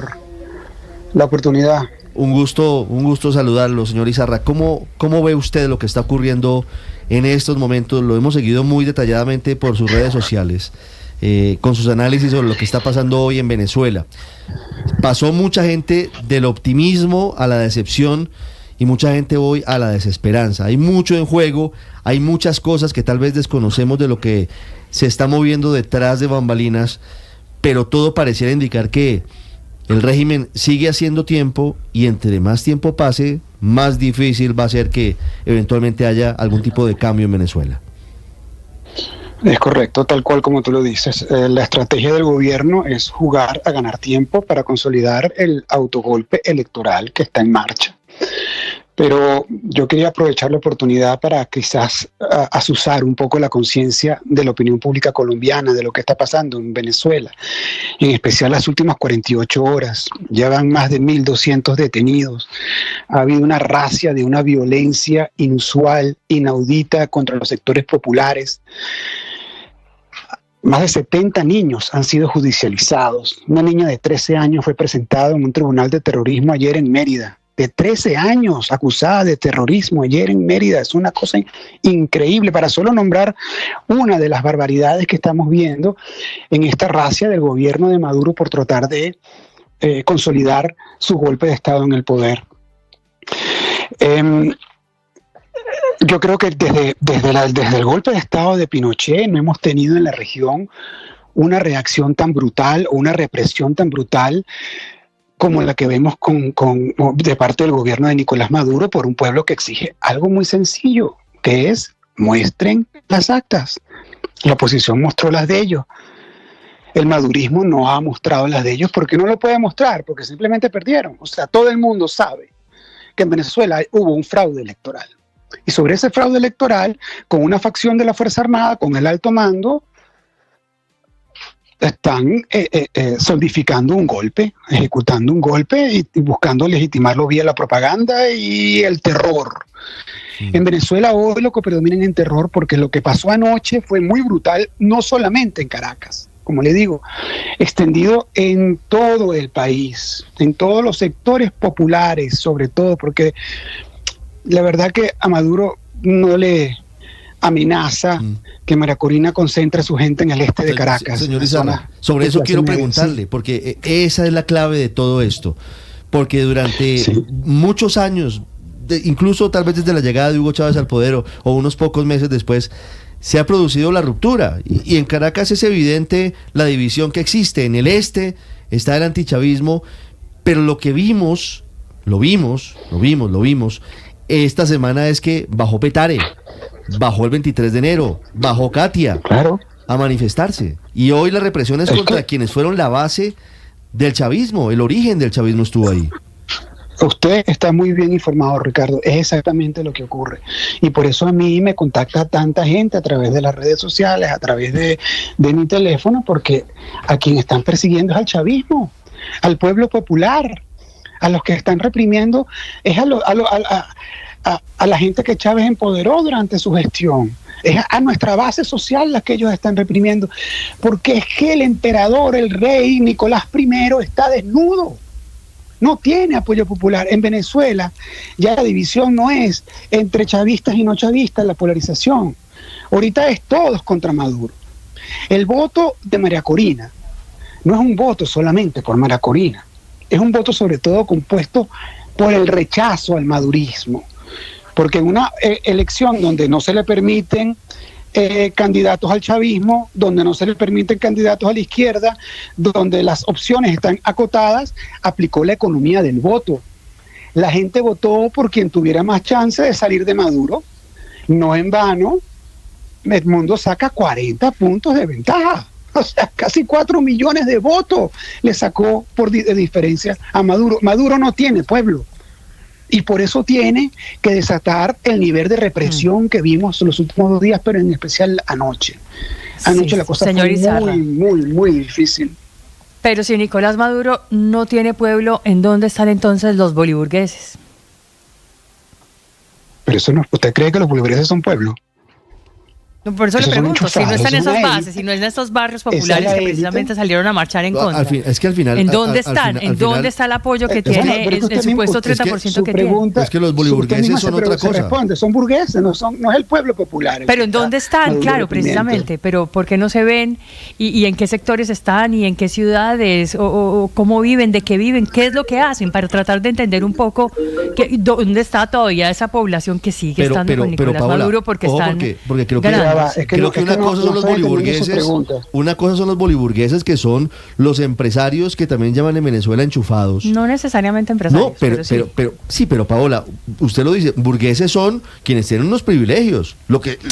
Speaker 20: la oportunidad.
Speaker 3: Un gusto saludarlo, señor Izarra. ¿Cómo ve usted lo que está ocurriendo en estos momentos? Lo hemos seguido muy detalladamente por sus redes sociales, con sus análisis sobre lo que está pasando hoy en Venezuela. Pasó mucha gente del optimismo a la decepción y mucha gente hoy a la desesperanza. Hay mucho en juego, hay muchas cosas que tal vez desconocemos de lo que se está moviendo detrás de bambalinas, pero todo pareciera indicar que el régimen sigue haciendo tiempo y entre más tiempo pase, más difícil va a ser que eventualmente haya algún tipo de cambio en Venezuela.
Speaker 20: Es correcto, tal cual como tú lo dices. La estrategia del gobierno es jugar a ganar tiempo para consolidar el autogolpe electoral que está en marcha. Pero yo quería aprovechar la oportunidad para quizás azuzar un poco la conciencia de la opinión pública colombiana de lo que está pasando en Venezuela, en especial las últimas 48 horas. Ya van más de 1.200 detenidos. Ha habido una racia de una violencia inusual, inaudita contra los sectores populares. Más de 70 niños han sido judicializados. Una niña de 13 años fue presentada en un tribunal de terrorismo ayer en Mérida. De 13 años, acusada de terrorismo ayer en Mérida. Es una cosa increíble, para solo nombrar una de las barbaridades que estamos viendo en esta racia del gobierno de Maduro por tratar de consolidar su golpe de Estado en el poder. Yo creo que desde el golpe de Estado de Pinochet no hemos tenido en la región una reacción tan brutal o una represión tan brutal como la que vemos de parte del gobierno de Nicolás Maduro por un pueblo que exige algo muy sencillo, que es muestren las actas. La oposición mostró las de ellos. El madurismo no ha mostrado las de ellos porque no lo puede mostrar, porque simplemente perdieron. O sea, todo el mundo sabe que en Venezuela hubo un fraude electoral. Y sobre ese fraude electoral, con una facción de la Fuerza Armada, con el alto mando, están solidificando un golpe, ejecutando un golpe y buscando legitimarlo vía la propaganda y el terror. En Venezuela hoy lo que predomina en terror, porque lo que pasó anoche fue muy brutal, no solamente en Caracas, como le digo, extendido en todo el país, en todos los sectores populares, sobre todo, porque la verdad que a Maduro no le amenaza que María Corina concentre a su gente en el este de Caracas.
Speaker 3: Señor Izarra, sobre eso quiero preguntarle, porque esa es la clave de todo esto, porque durante muchos años, incluso tal vez desde la llegada de Hugo Chávez al poder o unos pocos meses después, se ha producido la ruptura. Y en Caracas es evidente la división que existe. En el este está el antichavismo, pero lo que vimos, esta semana es que bajó Petare, bajó el 23 de enero, bajó Katia a manifestarse. Y hoy la represión es contra quienes fueron la base del chavismo, el origen del chavismo estuvo ahí.
Speaker 20: Usted está muy bien informado, Ricardo. Es exactamente lo que ocurre. Y por eso a mí me contacta tanta gente a través de las redes sociales, a través de mi teléfono, porque a quien están persiguiendo es al chavismo, al pueblo popular. A los que están reprimiendo es a la gente que Chávez empoderó durante su gestión. Es a nuestra base social la que ellos están reprimiendo. Porque es que el emperador, el rey Nicolás I está desnudo. No tiene apoyo popular. En Venezuela ya la división no es entre chavistas y no chavistas, la polarización. Ahorita es todos contra Maduro. El voto de María Corina no es un voto solamente por María Corina, es un voto sobre todo compuesto por el rechazo al madurismo. Porque en una elección donde no se le permiten candidatos al chavismo, donde no se le permiten candidatos a la izquierda, donde las opciones están acotadas, aplicó la economía del voto. La gente votó por quien tuviera más chance de salir de Maduro. No en vano, Edmundo saca 40 puntos de ventaja. O sea, casi 4 millones de votos le sacó de diferencia a Maduro. Maduro no tiene pueblo. Y por eso tiene que desatar el nivel de represión que vimos los últimos 2 días, pero en especial anoche. Anoche la cosa fue muy difícil.
Speaker 7: Pero si Nicolás Maduro no tiene pueblo, ¿en dónde están entonces los boliburgueses?
Speaker 20: Pero eso no, ¿usted cree que los boliburgueses son pueblo?
Speaker 7: Por eso le pregunto, si no están en esas bases, si no es en estos barrios populares que precisamente salieron a marchar en contra.
Speaker 3: Es que al final...
Speaker 7: ¿En dónde están? ¿En dónde está el apoyo que tiene el supuesto 30% que tiene?
Speaker 3: Es que los boliburgueses son otra cosa.
Speaker 20: Responde, son burgueses, no es el pueblo popular.
Speaker 7: Pero ¿en dónde están? Claro, precisamente. Pero ¿por qué no se ven? ¿Y en qué sectores están? ¿Y en qué ciudades? ¿O cómo viven? ¿De qué viven? ¿Qué es lo que hacen? Para tratar de entender un poco dónde está todavía esa población que sigue estando con Nicolás Maduro, porque están ganando.
Speaker 3: Creo que una cosa son los boliburgueses, una cosa son los boliburgueses, que son los empresarios que también llaman en Venezuela enchufados.
Speaker 7: No necesariamente empresarios.
Speaker 3: No, pero Paola, usted lo dice, burgueses son quienes tienen unos privilegios,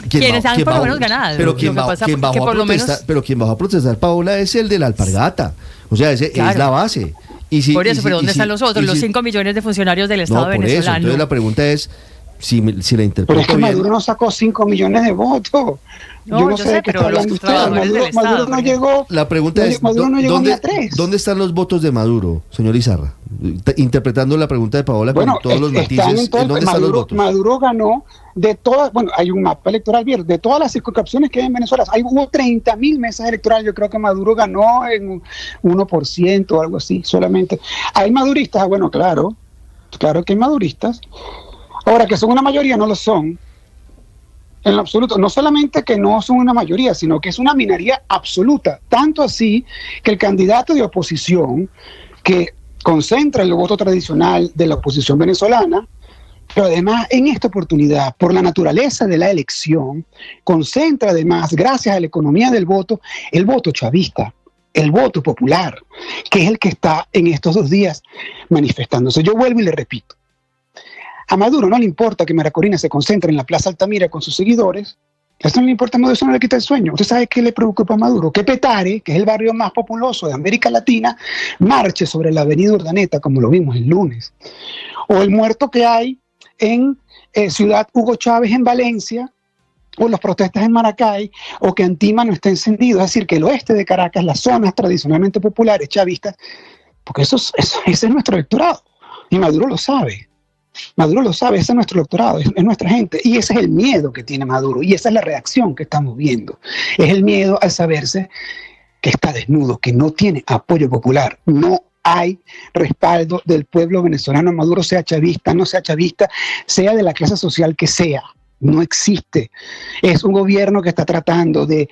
Speaker 7: quienes han por lo menos ganado.
Speaker 3: Pero quien bajó a protestar, Paola, es el de la alpargata. O sea, es la base.
Speaker 7: Por eso, pero ¿dónde están los otros? Los 5 millones de funcionarios del Estado venezolano.
Speaker 3: Eso, entonces la pregunta es, si la interpreto
Speaker 20: pero es que
Speaker 3: bien.
Speaker 20: Maduro no sacó 5 millones de votos.
Speaker 7: No, yo sé, pero los trabajadores del Estado.
Speaker 20: Maduro no llegó.
Speaker 3: La pregunta es,
Speaker 20: Maduro no llegó ni a 3.
Speaker 3: ¿Dónde están los votos de Maduro, señor Izarra? Interpretando la pregunta de Paola con todos los matices, ¿dónde están los votos?
Speaker 20: Maduro ganó de todas, hay un mapa electoral abierto, de todas las circunscripciones que hay en Venezuela. Hubo 30.000 mesas electorales, yo creo que Maduro ganó en 1% o algo así, solamente. ¿Hay maduristas? Bueno, claro que hay maduristas. Ahora, que son una mayoría, no lo son. En lo absoluto. No solamente que no son una mayoría, sino que es una minoría absoluta. Tanto así que el candidato de oposición, que concentra el voto tradicional de la oposición venezolana, pero además en esta oportunidad, por la naturaleza de la elección, concentra además, gracias a la economía del voto, el voto chavista, el voto popular, que es el que está en estos 2 días manifestándose. Yo vuelvo y le repito. A Maduro no le importa que María Corina se concentre en la Plaza Altamira con sus seguidores. Eso no le importa a Maduro, eso no le quita el sueño. ¿Usted sabe qué le preocupa a Maduro? Que Petare, que es el barrio más populoso de América Latina, marche sobre la avenida Urdaneta, como lo vimos el lunes. O el muerto que hay en Ciudad Hugo Chávez en Valencia, o las protestas en Maracay, o que Antima no esté encendido. Es decir, que el oeste de Caracas, las zonas tradicionalmente populares, chavistas, porque ese es nuestro electorado. Y Maduro lo sabe. Maduro lo sabe, ese es nuestro electorado, es nuestra gente. Y ese es el miedo que tiene Maduro. Y esa es la reacción que estamos viendo. Es el miedo al saberse que está desnudo, que no tiene apoyo popular. No hay respaldo del pueblo venezolano. Maduro, sea chavista, no sea chavista, sea de la clase social que sea. No existe. Es un gobierno que está tratando de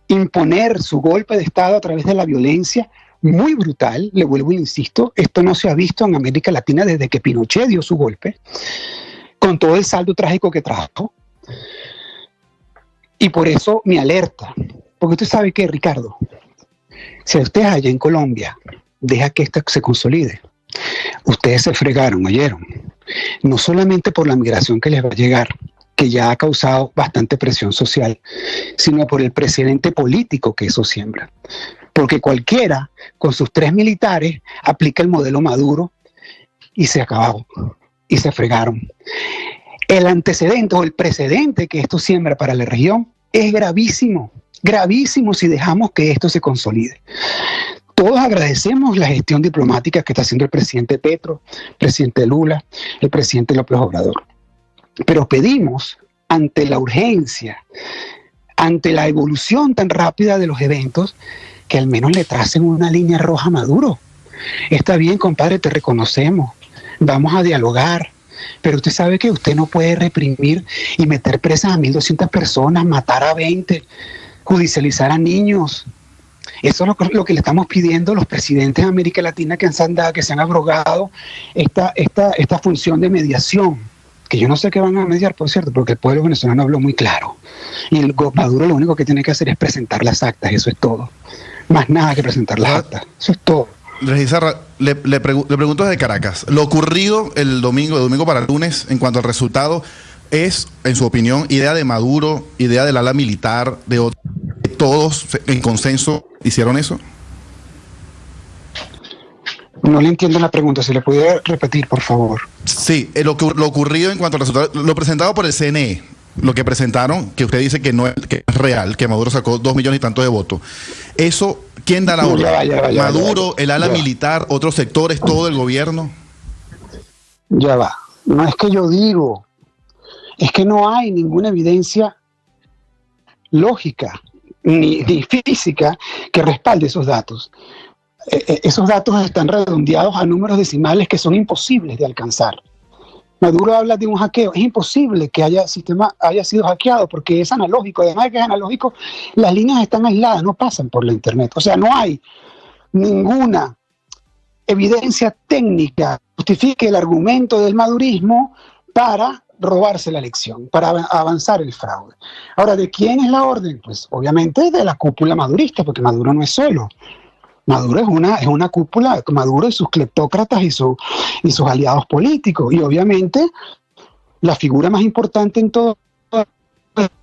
Speaker 20: imponer su golpe de Estado a través de la violencia, muy brutal. Le vuelvo e insisto, esto no se ha visto en América Latina desde que Pinochet dio su golpe, con todo el saldo trágico que trajo. Y por eso me alerta. Porque usted sabe que, Ricardo, si usted allá en Colombia deja que esto se consolide, ustedes se fregaron, ¿oyeron? No solamente por la migración que les va a llegar, que ya ha causado bastante presión social, sino por el precedente político que eso siembra. Porque cualquiera, con sus 3 militares, aplica el modelo Maduro y se acabó, y se fregaron. El antecedente o el precedente que esto siembra para la región es gravísimo, gravísimo si dejamos que esto se consolide. Todos agradecemos la gestión diplomática que está haciendo el presidente Petro, el presidente Lula, el presidente López Obrador. Pero pedimos, ante la urgencia, ante la evolución tan rápida de los eventos, que al menos le tracen una línea roja a Maduro. Está bien, compadre, te reconocemos, vamos a dialogar, pero usted sabe que usted no puede reprimir y meter presas a 1.200 personas, matar a 20, judicializar a niños. Eso es lo que le estamos pidiendo a los presidentes de América Latina que se han abrogado esta función de mediación, que yo no sé qué van a mediar, por cierto, porque el pueblo venezolano habló muy claro. Y el Maduro lo único que tiene que hacer es presentar las actas, eso es todo. Más nada que presentar las actas, eso es todo.
Speaker 11: Andrés Izarra, le pregunto desde Caracas. Lo ocurrido el domingo para el lunes, en cuanto al resultado, es, en su opinión, idea de Maduro, idea del ala militar, de otros, todos en consenso hicieron eso.
Speaker 20: No le entiendo la pregunta, ¿se le puede repetir, por favor?
Speaker 11: Sí, lo ocurrido en cuanto al resultado, lo presentado por el CNE, lo que presentaron, que usted dice que no es real, que Maduro sacó 2 millones y tantos de votos. Eso, ¿quién da la orden? ¿Maduro, el ala militar, otros sectores, todo el gobierno?
Speaker 20: Ya va. No es que yo digo, es que no hay ninguna evidencia lógica ni física que respalde esos datos. Esos datos están redondeados a números decimales que son imposibles de alcanzar. Maduro habla de un hackeo. Es imposible que sistema haya sido hackeado porque es analógico. Además de que es analógico, las líneas están aisladas, no pasan por la internet. O sea, no hay ninguna evidencia técnica que justifique el argumento del madurismo para robarse la elección, para avanzar el fraude. Ahora, ¿de quién es la orden? Pues obviamente de la cúpula madurista, porque Maduro no es solo. Maduro es una cúpula, Maduro y sus cleptócratas y sus aliados políticos. Y obviamente la figura más importante en todo
Speaker 3: que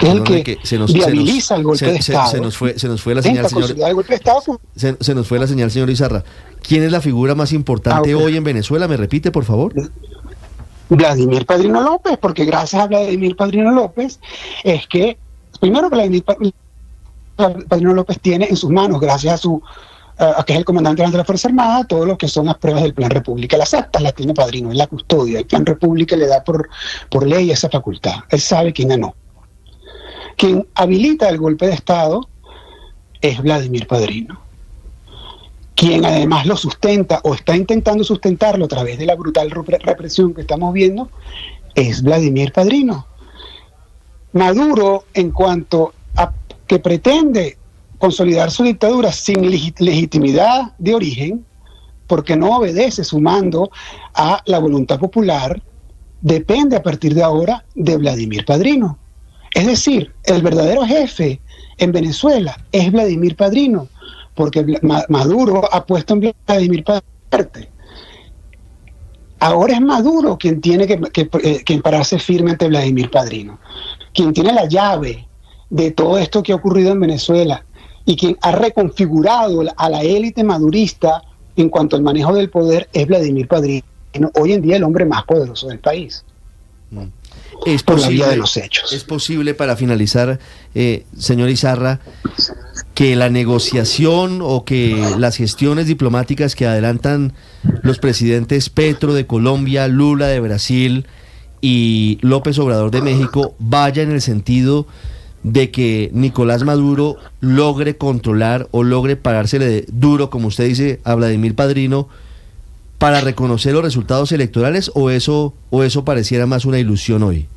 Speaker 3: es el que
Speaker 20: viabiliza el golpe de Estado.
Speaker 3: Se nos fue la señal, señor. Se nos fue la señal, señor Izarra. ¿Quién es la figura más importante hoy en Venezuela? ¿Me repite, por favor?
Speaker 20: Vladimir Padrino López, porque gracias a Vladimir Padrino López es que primero, Vladimir Padrino López tiene en sus manos, gracias a que es el comandante de la Fuerza Armada, todo lo que son las pruebas del Plan República. Las actas las tiene Padrino, es la custodia. El Plan República le da por ley esa facultad. Él sabe quién ganó. Quien habilita el golpe de Estado es Vladimir Padrino. Quien además lo sustenta o está intentando sustentarlo a través de la brutal represión que estamos viendo es Vladimir Padrino. Maduro, en cuanto a que pretende consolidar su dictadura sin legitimidad de origen, porque no obedece su mando a la voluntad popular, depende a partir de ahora de Vladimir Padrino. Es decir, el verdadero jefe en Venezuela es Vladimir Padrino, porque Maduro ha puesto en Vladimir Padrino. Ahora es Maduro quien tiene que pararse firme ante Vladimir Padrino. Quien tiene la llave de todo esto que ha ocurrido en Venezuela y quien ha reconfigurado a la élite madurista en cuanto al manejo del poder es Vladimir Padrino, hoy en día el hombre más poderoso del país.
Speaker 3: Es
Speaker 20: por
Speaker 3: posible,
Speaker 20: la vía de los hechos.
Speaker 3: Es posible, para finalizar, señor Izarra, que la negociación o que las gestiones diplomáticas que adelantan los presidentes Petro de Colombia, Lula de Brasil y López Obrador de México vaya en el sentido de que Nicolás Maduro logre controlar o logre parársele duro, como usted dice, a Vladimir Padrino para reconocer los resultados electorales, o eso pareciera más una ilusión hoy?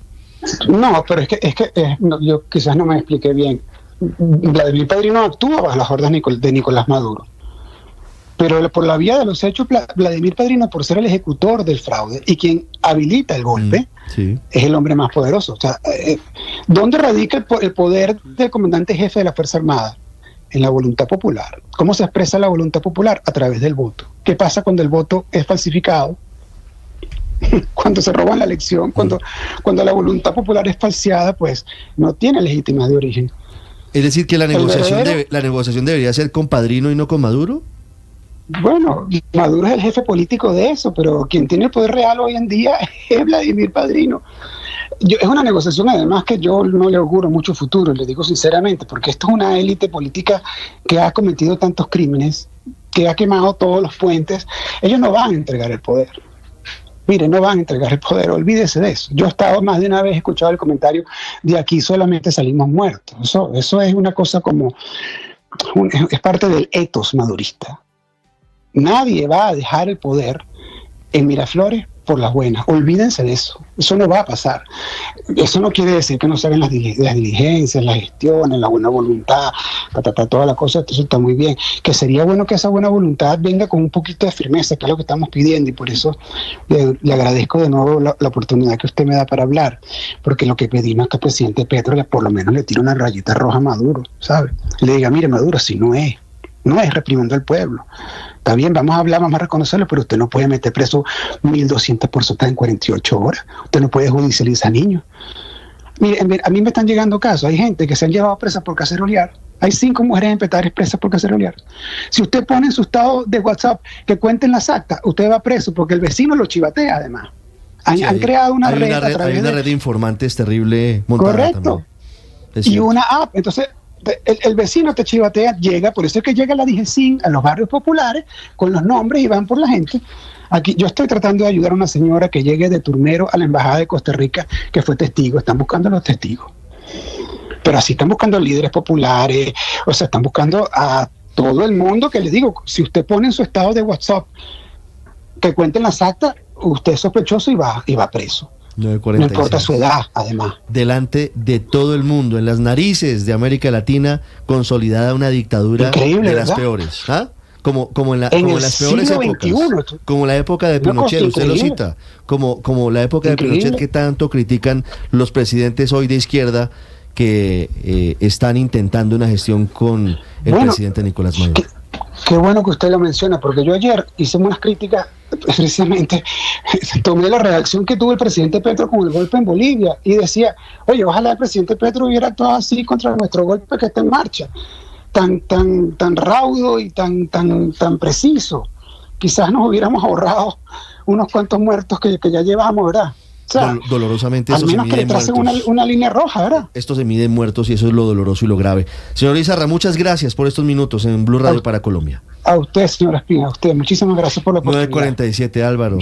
Speaker 20: No, pero es que yo quizás no me expliqué bien. Vladimir Padrino actúa bajo las órdenes de Nicolás Maduro. Pero por la vía de los hechos, Vladimir Padrino, por ser el ejecutor del fraude y quien habilita el golpe, es el hombre más poderoso. O sea, ¿dónde radica el poder del comandante jefe de la Fuerza Armada? En la voluntad popular. ¿Cómo se expresa la voluntad popular? A través del voto. ¿Qué pasa cuando el voto es falsificado? Cuando se roban la elección, cuando la voluntad popular es falseada, pues no tiene legitimidad de origen.
Speaker 3: Es decir, que la negociación debería ser con Padrino y no con Maduro.
Speaker 20: Bueno, Maduro es el jefe político de eso, pero quien tiene el poder real hoy en día es Vladimir Padrino. Es una negociación además que yo no le auguro mucho futuro, le digo sinceramente, porque esto es una élite política que ha cometido tantos crímenes, que ha quemado todos los puentes. Ellos no van a entregar el poder. Mire, no van a entregar el poder, olvídese de eso. Yo he estado más de una vez, he escuchado el comentario de aquí solamente salimos muertos. Eso es una cosa como, es parte del ethos madurista. Nadie va a dejar el poder en Miraflores por las buenas. Olvídense de eso. Eso no va a pasar. Eso no quiere decir que no se hagan las diligencias, las gestiones, la buena voluntad, toda la cosa. Eso está muy bien. Que sería bueno que esa buena voluntad venga con un poquito de firmeza, que es lo que estamos pidiendo, y por eso le agradezco de nuevo la oportunidad que usted me da para hablar, porque lo que pedimos es que el presidente Petro por lo menos le tire una rayita roja a Maduro, ¿sabe? Le diga, mire, Maduro, si no es reprimiendo al pueblo. Está bien, vamos a hablar, vamos a reconocerlo, pero usted no puede meter preso 1.200 personas en 48 horas. Usted no puede judicializar a niños. Mire, a mí me están llegando casos. Hay gente que se han llevado presas por cacerolear. Hay 5 mujeres en Petare presas por cacerolear. Si usted pone en su estado de WhatsApp que cuenten las actas, usted va preso porque el vecino lo chivatea además. Han creado una red a través
Speaker 3: hay una red de informantes terrible montada.
Speaker 20: Correcto. Y una app. Entonces, el vecino te chivatea, llega, por eso es que llega la DGCIN a los barrios populares con los nombres y van por la gente. Aquí yo estoy tratando de ayudar a una señora que llegue de Turmero a la embajada de Costa Rica, que fue testigo. Están buscando a los testigos, pero así están buscando líderes populares, o sea, están buscando a todo el mundo. Que les digo, si usted pone en su estado de WhatsApp que cuenten las actas, usted es sospechoso y va preso.
Speaker 3: 9:46.
Speaker 20: No importa su edad, además.
Speaker 3: Delante de todo el mundo, en las narices de América Latina, consolidada una dictadura
Speaker 20: increíble,
Speaker 3: de
Speaker 20: ¿verdad?
Speaker 3: las peores. ¿Ah? Como en las peores épocas.
Speaker 20: XXI.
Speaker 3: Como la época de Pinochet, usted lo cita. Como la época de Pinochet que tanto critican los presidentes hoy de izquierda que están intentando una gestión con el presidente Nicolás Maduro.
Speaker 20: Qué bueno que usted lo menciona, porque yo ayer hice unas críticas, precisamente, tomé la reacción que tuvo el presidente Petro con el golpe en Bolivia y decía, oye, ojalá el presidente Petro hubiera actuado así contra nuestro golpe que está en marcha, tan raudo y tan preciso. Quizás nos hubiéramos ahorrado unos cuantos muertos que ya llevamos, ¿verdad? O sea,
Speaker 3: dolorosamente
Speaker 20: al
Speaker 3: eso se
Speaker 20: menos
Speaker 3: mide
Speaker 20: que
Speaker 3: en
Speaker 20: le tracen
Speaker 3: muertos.
Speaker 20: una línea roja, ¿verdad?
Speaker 3: Esto se mide en muertos y eso es lo doloroso y lo grave. Señor Izarra, muchas gracias por estos minutos en Blue Radio para Colombia.
Speaker 20: A usted, señora Espina, a usted. Muchísimas gracias por la oportunidad.
Speaker 3: 9:47, Álvaro.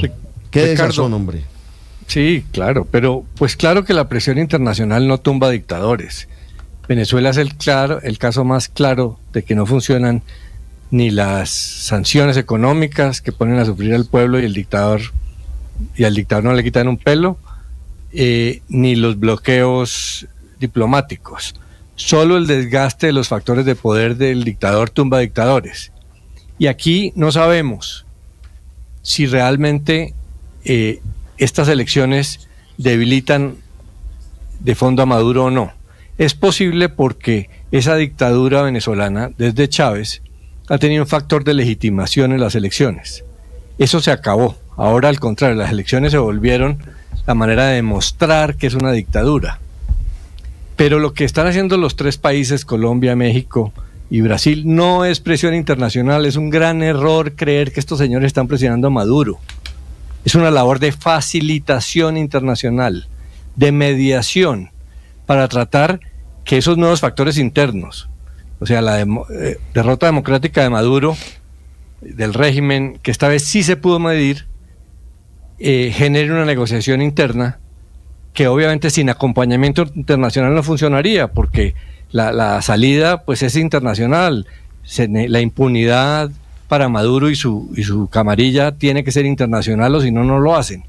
Speaker 3: Qué desazón, hombre.
Speaker 21: Sí, claro, pero pues claro que la presión internacional no tumba dictadores. Venezuela es el caso más claro de que no funcionan ni las sanciones económicas que ponen a sufrir al pueblo y al dictador no le quitan un pelo, ni los bloqueos diplomáticos. Solo el desgaste de los factores de poder del dictador tumba dictadores. Y aquí no sabemos si realmente estas elecciones debilitan de fondo a Maduro o no. Es posible porque esa dictadura venezolana, desde Chávez, ha tenido un factor de legitimación en las elecciones. Eso se acabó. Ahora, al contrario, las elecciones se volvieron la manera de demostrar que es una dictadura. Pero lo que están haciendo los 3 países, Colombia, México y Brasil, no es presión internacional. Es un gran error creer que estos señores están presionando a Maduro. Es una labor de facilitación internacional, de mediación, para tratar que esos nuevos factores internos, o sea, la derrota democrática de Maduro, del régimen, que esta vez sí se pudo medir, genere una negociación interna que obviamente sin acompañamiento internacional no funcionaría, porque la salida pues es internacional. La impunidad para Maduro y su camarilla tiene que ser internacional, o si no, no lo hacen.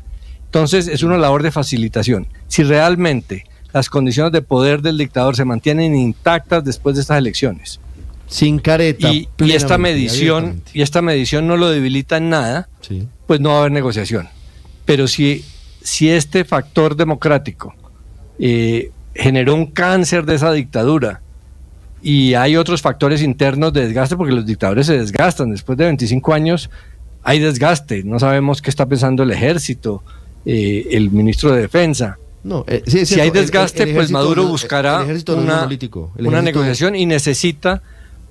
Speaker 21: Entonces es una labor de facilitación. Si realmente las condiciones de poder del dictador se mantienen intactas después de estas elecciones,
Speaker 3: sin careta,
Speaker 21: y esta medición no lo debilita en nada, sí, pues no va a haber negociación. Pero si si este factor democrático generó un cáncer de esa dictadura y hay otros factores internos de desgaste, porque los dictadores se desgastan, después de 25 años hay desgaste, no sabemos qué está pensando el ejército, el ministro de Defensa.
Speaker 3: No,
Speaker 21: si hay desgaste, pues Maduro buscará una negociación y necesita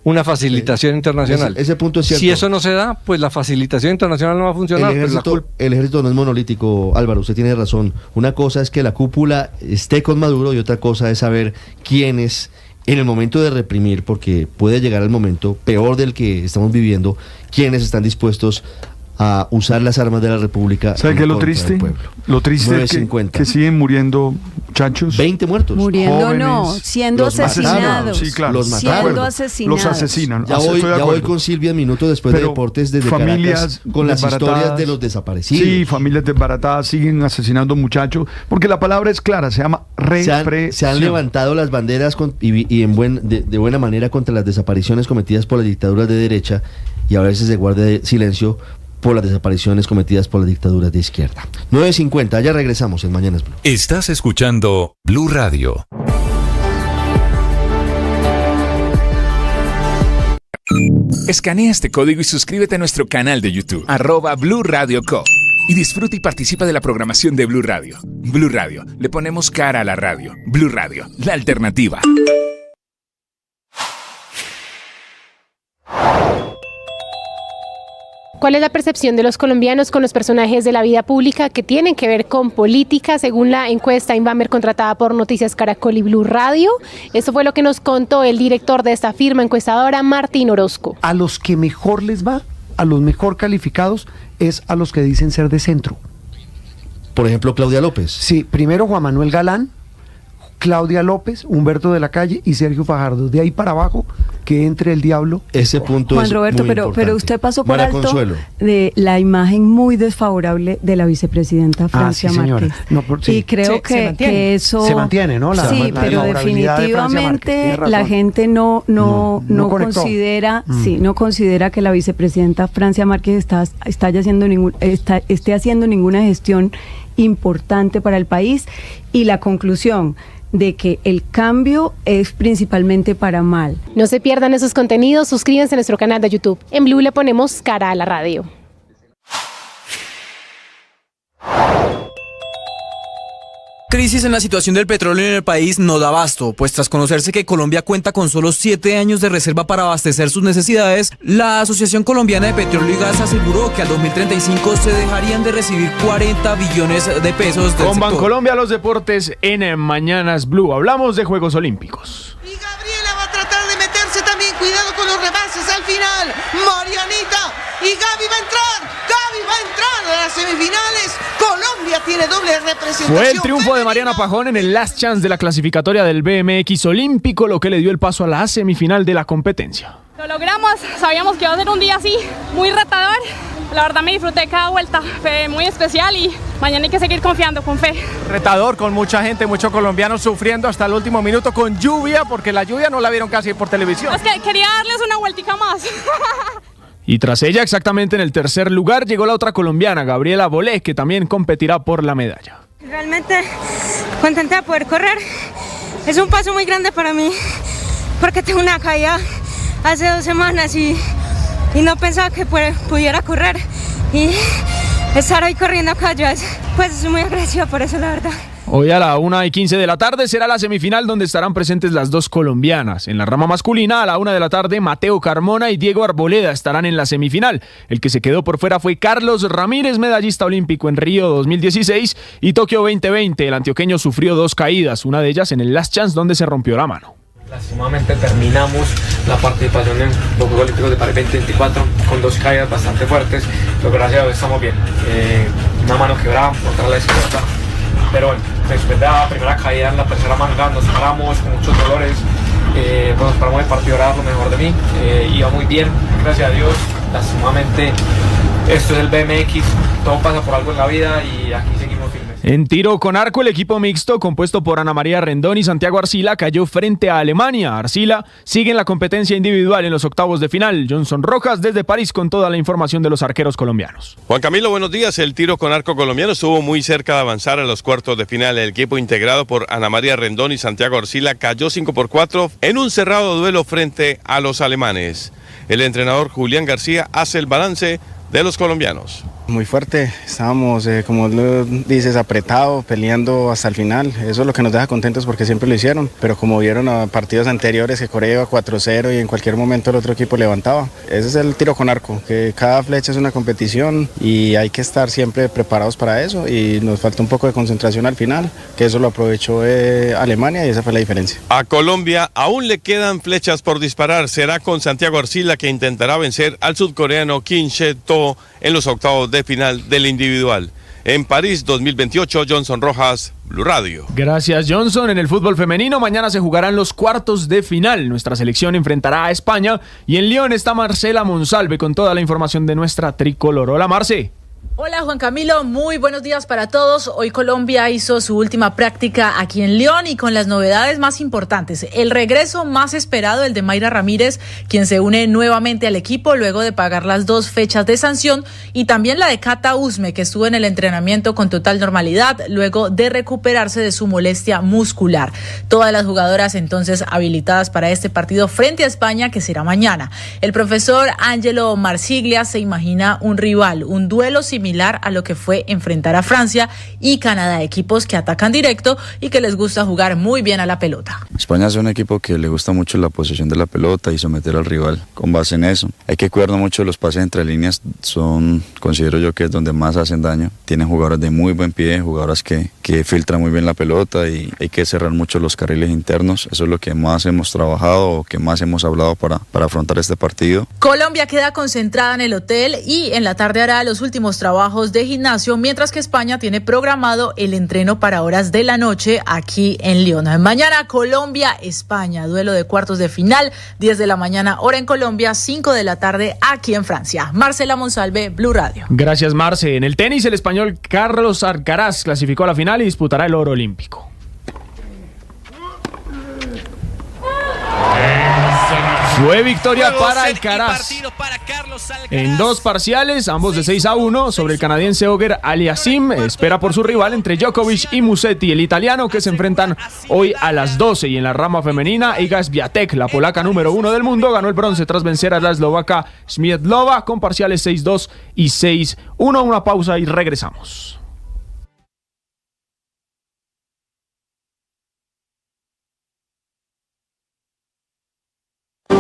Speaker 21: una facilitación internacional.
Speaker 3: Ese punto es cierto.
Speaker 21: Si eso no se da, pues la facilitación internacional no va a funcionar.
Speaker 3: El ejército no es monolítico, Álvaro, usted tiene razón. Una cosa es que la cúpula esté con Maduro y otra cosa es saber quiénes en el momento de reprimir, porque puede llegar el momento peor del que estamos viviendo, quiénes están dispuestos a usar las armas de la República.
Speaker 4: ¿Sabe qué es lo triste? Lo triste es que siguen muriendo muchachos.
Speaker 3: 20 muertos.
Speaker 16: Muriendo
Speaker 4: jóvenes,
Speaker 16: no, siendo asesinados.
Speaker 4: Sí, claro.
Speaker 3: Los mataron.
Speaker 16: Siendo asesinados.
Speaker 4: Los asesinan.
Speaker 3: Ya voy con Silvia minutos después de Deportes desde Caracas con las historias de los desaparecidos.
Speaker 4: Sí, familias desbaratadas siguen asesinando muchachos, porque la palabra es clara, se llama represión.
Speaker 3: Se han levantado las banderas de buena manera contra las desapariciones cometidas por las dictaduras de derecha y a veces se guarda silencio por las desapariciones cometidas por las dictaduras de izquierda. 9:50, ya regresamos en Mañanas Blue.
Speaker 2: Estás escuchando Blue Radio.
Speaker 1: Escanea este código y suscríbete a nuestro canal de YouTube, @Blue Radio Co. Y disfruta y participa de la programación de Blue Radio. Blue Radio, le ponemos cara a la radio. Blue Radio, la alternativa.
Speaker 22: ¿Cuál es la percepción de los colombianos con los personajes de la vida pública que tienen que ver con política? Según la encuesta Inbamer contratada por Noticias Caracol y Blue Radio, esto fue lo que nos contó el director de esta firma encuestadora, Martín Orozco.
Speaker 23: A los que mejor les va, a los mejor calificados, es a los que dicen ser de centro.
Speaker 3: Por ejemplo, Claudia López.
Speaker 23: Sí, primero Juan Manuel Galán, Claudia López, Humberto de la Calle y Sergio Fajardo. De ahí para abajo, que entre el diablo.
Speaker 3: Ese punto
Speaker 16: Juan
Speaker 3: es
Speaker 16: Roberto,
Speaker 3: muy
Speaker 16: pero usted pasó por
Speaker 3: María
Speaker 16: alto
Speaker 3: Consuelo.
Speaker 16: de la imagen muy desfavorable de la vicepresidenta Francia Márquez.
Speaker 23: No,
Speaker 16: y creo que eso
Speaker 23: se mantiene, ¿no?
Speaker 16: Sí, pero definitivamente la gente no considera, no considera que la vicepresidenta Francia Márquez esté haciendo ninguna gestión importante para el país, y la conclusión de que el cambio es principalmente para mal.
Speaker 22: No se pierdan esos contenidos, suscríbanse a nuestro canal de YouTube. En Blue le ponemos cara a la radio.
Speaker 17: Crisis en la situación del petróleo en el país no da abasto, pues tras conocerse que Colombia cuenta con solo 7 años de reserva para abastecer sus necesidades, la Asociación Colombiana de Petróleo y Gas aseguró que al 2035 se dejarían de recibir 40 billones de pesos del
Speaker 24: Con
Speaker 17: sector.
Speaker 24: Bancolombia, los deportes en Mañanas Blue. Hablamos de Juegos Olímpicos.
Speaker 25: Y Gabriela va a tratar de meterse también, cuidado con los rebases al final. Marianita y Gaby va a entrar a las semifinales. Colombia tiene doble representación.
Speaker 24: Fue el triunfo de Mariana Pajón en el Last Chance de la clasificatoria del BMX Olímpico, lo que le dio el paso a la semifinal de la competencia.
Speaker 26: Lo logramos, sabíamos que iba a ser un día así, muy retador. La verdad me disfruté cada vuelta, fue muy especial y mañana hay que seguir confiando, con fe.
Speaker 24: Retador, con mucha gente, muchos colombianos sufriendo hasta el último minuto con lluvia, porque la lluvia no la vieron casi por televisión.
Speaker 26: Es que quería darles una vueltica más.
Speaker 24: Y tras ella, exactamente en el tercer lugar, llegó la otra colombiana, Gabriela Bolé, que también competirá por la medalla.
Speaker 27: Realmente contenta de poder correr. Es un paso muy grande para mí, porque tengo una caída hace 2 semanas y no pensaba que pudiera correr. Y estar ahí corriendo acá ya pues estoy muy agradecida por eso, la verdad.
Speaker 24: Hoy a la 1:15 de la tarde será la semifinal donde estarán presentes las dos colombianas. En la rama masculina, a la 1 de la tarde, Mateo Carmona y Diego Arboleda estarán en la semifinal. El que se quedó por fuera fue Carlos Ramírez, medallista olímpico en Río 2016 y Tokio 2020. El antioqueño sufrió 2 caídas, una de ellas en el Last Chance donde se rompió la mano.
Speaker 28: Lastimosamente terminamos la participación en los Juegos Olímpicos de París 2024 con 2 caídas bastante fuertes, pero gracias a Dios estamos bien. Una mano quebrada, otra a la izquierda, pero bueno, después de la primera caída en la tercera manga nos paramos con muchos dolores, pues nos paramos de partido, era lo mejor de mí, iba muy bien, gracias a Dios. Lastimosamente esto es el BMX, todo pasa por algo en la vida y aquí seguimos firmes.
Speaker 24: En tiro con arco, el equipo mixto compuesto por Ana María Rendón y Santiago Arcila cayó frente a Alemania. Arcila sigue en la competencia individual en los octavos de final. Johnson Rojas desde París con toda la información de los arqueros colombianos.
Speaker 5: Juan Camilo, buenos días. El tiro con arco colombiano estuvo muy cerca de avanzar a los cuartos de final. El equipo integrado por Ana María Rendón y Santiago Arcila cayó 5-4 en un cerrado duelo frente a los alemanes. El entrenador Julián García hace el balance de los colombianos.
Speaker 6: Muy fuerte, estábamos, como lo dices, apretados, peleando hasta el final. Eso es lo que nos deja contentos porque siempre lo hicieron. Pero como vieron a partidos anteriores que Corea iba 4-0 y en cualquier momento el otro equipo levantaba. Ese es el tiro con arco, que cada flecha es una competición y hay que estar siempre preparados para eso. Y nos falta un poco de concentración al final, que eso lo aprovechó Alemania y esa fue la diferencia.
Speaker 5: A Colombia aún le quedan flechas por disparar. Será con Santiago Arcila que intentará vencer al sudcoreano Kim Chae-to en los octavos de final del individual. En París 2028, Johnson Rojas, Blue Radio.
Speaker 24: Gracias, Johnson. En el fútbol femenino, mañana se jugarán los cuartos de final. Nuestra selección enfrentará a España y en Lyon está Marcela Monsalve con toda la información de nuestra tricolor. Hola, Marce.
Speaker 8: Hola Juan Camilo, muy buenos días para todos. Hoy Colombia hizo su última práctica aquí en Lyon y con las novedades más importantes. El regreso más esperado, el de Mayra Ramírez, quien se une nuevamente al equipo luego de pagar las 2 fechas de sanción, y también la de Cata Usme, que estuvo en el entrenamiento con total normalidad luego de recuperarse de su molestia muscular. Todas las jugadoras entonces habilitadas para este partido frente a España, que será mañana. El profesor Angelo Marsiglia se imagina un rival, un duelo similar a lo que fue enfrentar a Francia y Canadá, equipos que atacan directo y que les gusta jugar muy bien a la pelota.
Speaker 9: España es un equipo que le gusta mucho la posesión de la pelota y someter al rival con base en eso. Hay que cuidarnos mucho de los pases entre líneas, considero yo que es donde más hacen daño. Tienen jugadoras de muy buen pie, jugadoras que filtran muy bien la pelota y hay que cerrar mucho los carriles internos. Eso es lo que más hemos trabajado o que más hemos hablado para afrontar este partido.
Speaker 8: Colombia queda concentrada en el hotel y en la tarde hará los últimos trabajos de gimnasio, mientras que España tiene programado el entreno para horas de la noche aquí en Lyon. Mañana Colombia-España, duelo de cuartos de final, 10 de la mañana hora en Colombia, 5 de la tarde aquí en Francia. Marcela Monsalve, Blue Radio.
Speaker 24: Gracias, Marce. En el tenis, el español Carlos Alcaraz clasificó a la final y disputará el oro olímpico. Fue victoria para Alcaraz en 2 parciales, ambos de 6-1 sobre el canadiense Ogier Aliassime. Espera por su rival entre Djokovic y Musetti, el italiano, que se enfrentan hoy a las 12. Y en la rama femenina, Iga Swiatek, la polaca número 1 del mundo, ganó el bronce tras vencer a la eslovaca Śmiedlova con parciales 6-2 y 6-1. Una pausa y regresamos.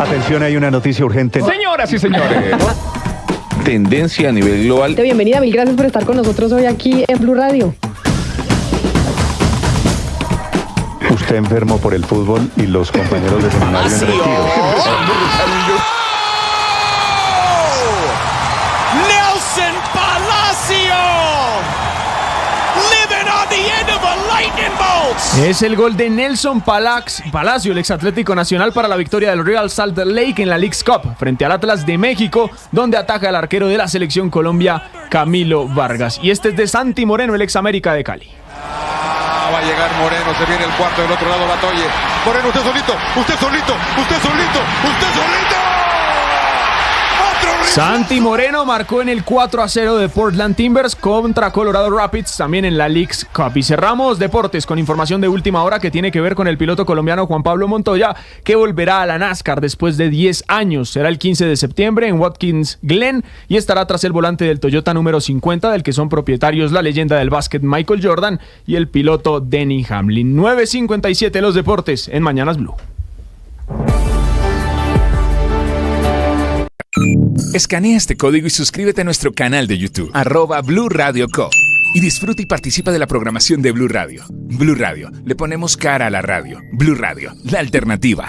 Speaker 10: Atención, hay una noticia urgente.
Speaker 24: Señoras y señores.
Speaker 10: Tendencia a nivel global.
Speaker 12: Bienvenida, mil gracias por estar con nosotros hoy aquí en Blue Radio.
Speaker 10: Usted enfermo por el fútbol y los compañeros de seminario en retiro.
Speaker 13: Nelson Palacio. Living on the end of a lightning bolt.
Speaker 24: Es el gol de Nelson Palacio, el exatlético nacional, para la victoria del Real Salt Lake en la Leagues Cup frente al Atlas de México, donde ataca el arquero de la selección Colombia, Camilo Vargas. Y este es de Santi Moreno, el ex América de Cali.
Speaker 15: Va a llegar Moreno, se viene el cuarto, del otro lado Batoye. Moreno, usted solito, usted solito, usted solito, usted solito.
Speaker 24: Santi Moreno marcó en el 4-0 de Portland Timbers contra Colorado Rapids, también en la Leagues Cup. Y cerramos deportes con información de última hora que tiene que ver con el piloto colombiano Juan Pablo Montoya, que volverá a la NASCAR después de 10 años. Será el 15 de septiembre en Watkins Glen y estará tras el volante del Toyota número 50, del que son propietarios la leyenda del básquet Michael Jordan y el piloto Denny Hamlin. 9:57 los deportes en Mañanas Blue.
Speaker 1: Escanea este código y suscríbete a nuestro canal de YouTube, @Blue Radio Co. Y disfruta y participa de la programación de Blue Radio. Blue Radio, le ponemos cara a la radio. Blue Radio, la alternativa.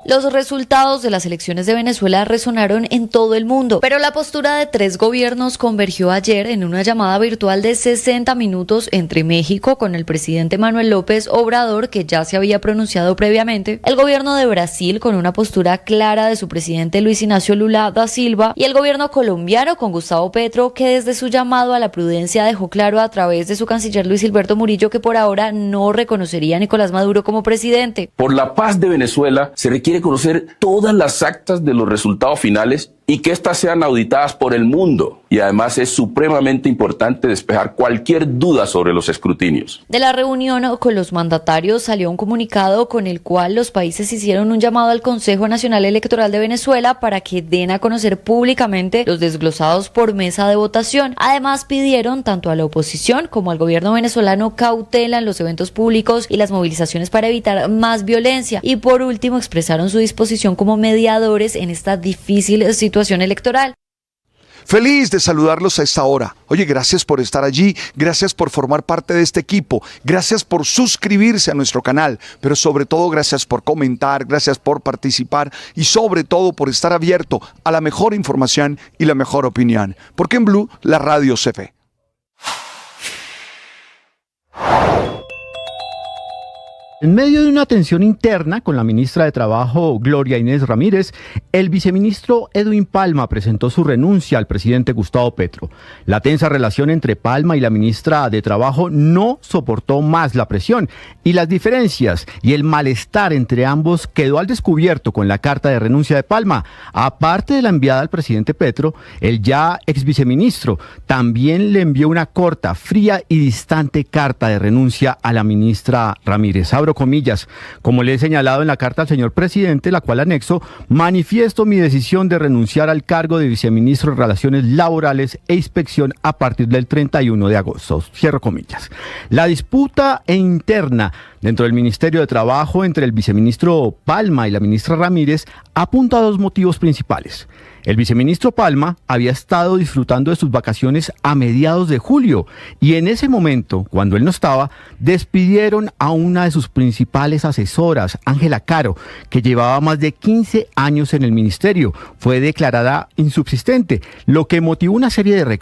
Speaker 4: Los resultados de las elecciones de Venezuela resonaron en todo el mundo, pero la postura de 3 gobiernos convergió ayer en una llamada virtual de 60 minutos entre México con el presidente Manuel López Obrador, que ya se había pronunciado previamente, el gobierno de Brasil con una postura clara de su presidente Luis Ignacio Lula da Silva y el gobierno colombiano con Gustavo Petro, que desde su llamado a la prudencia dejó claro a través de su canciller Luis Gilberto Murillo que por ahora no reconocería a Nicolás Maduro como presidente.
Speaker 7: Por la paz de Venezuela se requiere conocer todas las actas de los resultados finales y que éstas sean auditadas por el mundo. Y además es supremamente importante despejar cualquier duda sobre los escrutinios.
Speaker 4: De la reunión con los mandatarios salió un comunicado con el cual los países hicieron un llamado al Consejo Nacional Electoral de Venezuela para que den a conocer públicamente los desglosados por mesa de votación. Además pidieron tanto a la oposición como al gobierno venezolano cautela en los eventos públicos y las movilizaciones para evitar más violencia. Y por último expresaron su disposición como mediadores en esta difícil situación electoral.
Speaker 11: Feliz de saludarlos a esta hora. Oye, gracias por estar allí, gracias por formar parte de este equipo, gracias por suscribirse a nuestro canal, pero sobre todo gracias por comentar, gracias por participar y sobre todo por estar abierto a la mejor información y la mejor opinión. Porque en Blue, la radio se ve.
Speaker 14: En medio de una tensión interna con la ministra de Trabajo, Gloria Inés Ramírez, el viceministro Edwin Palma presentó su renuncia al presidente Gustavo Petro. La tensa relación entre Palma y la ministra de Trabajo no soportó más la presión y las diferencias y el malestar entre ambos quedó al descubierto con la carta de renuncia de Palma. Aparte de la enviada al presidente Petro, el ya ex viceministro también le envió una corta, fría y distante carta de renuncia a la ministra Ramírez. Abro comillas, como le he señalado en la carta al señor presidente, la cual anexo, manifiesto mi decisión de renunciar al cargo de viceministro de Relaciones Laborales e Inspección a partir del 31 de agosto. Cierro comillas. La disputa interna dentro del Ministerio de Trabajo entre el viceministro Palma y la ministra Ramírez apunta a 2 motivos principales. El viceministro Palma había estado disfrutando de sus vacaciones a mediados de julio y en ese momento, cuando él no estaba, despidieron a una de sus principales asesoras, Ángela Caro, que llevaba más de 15 años en el ministerio. Fue declarada insubsistente, lo que motivó una serie de reclamos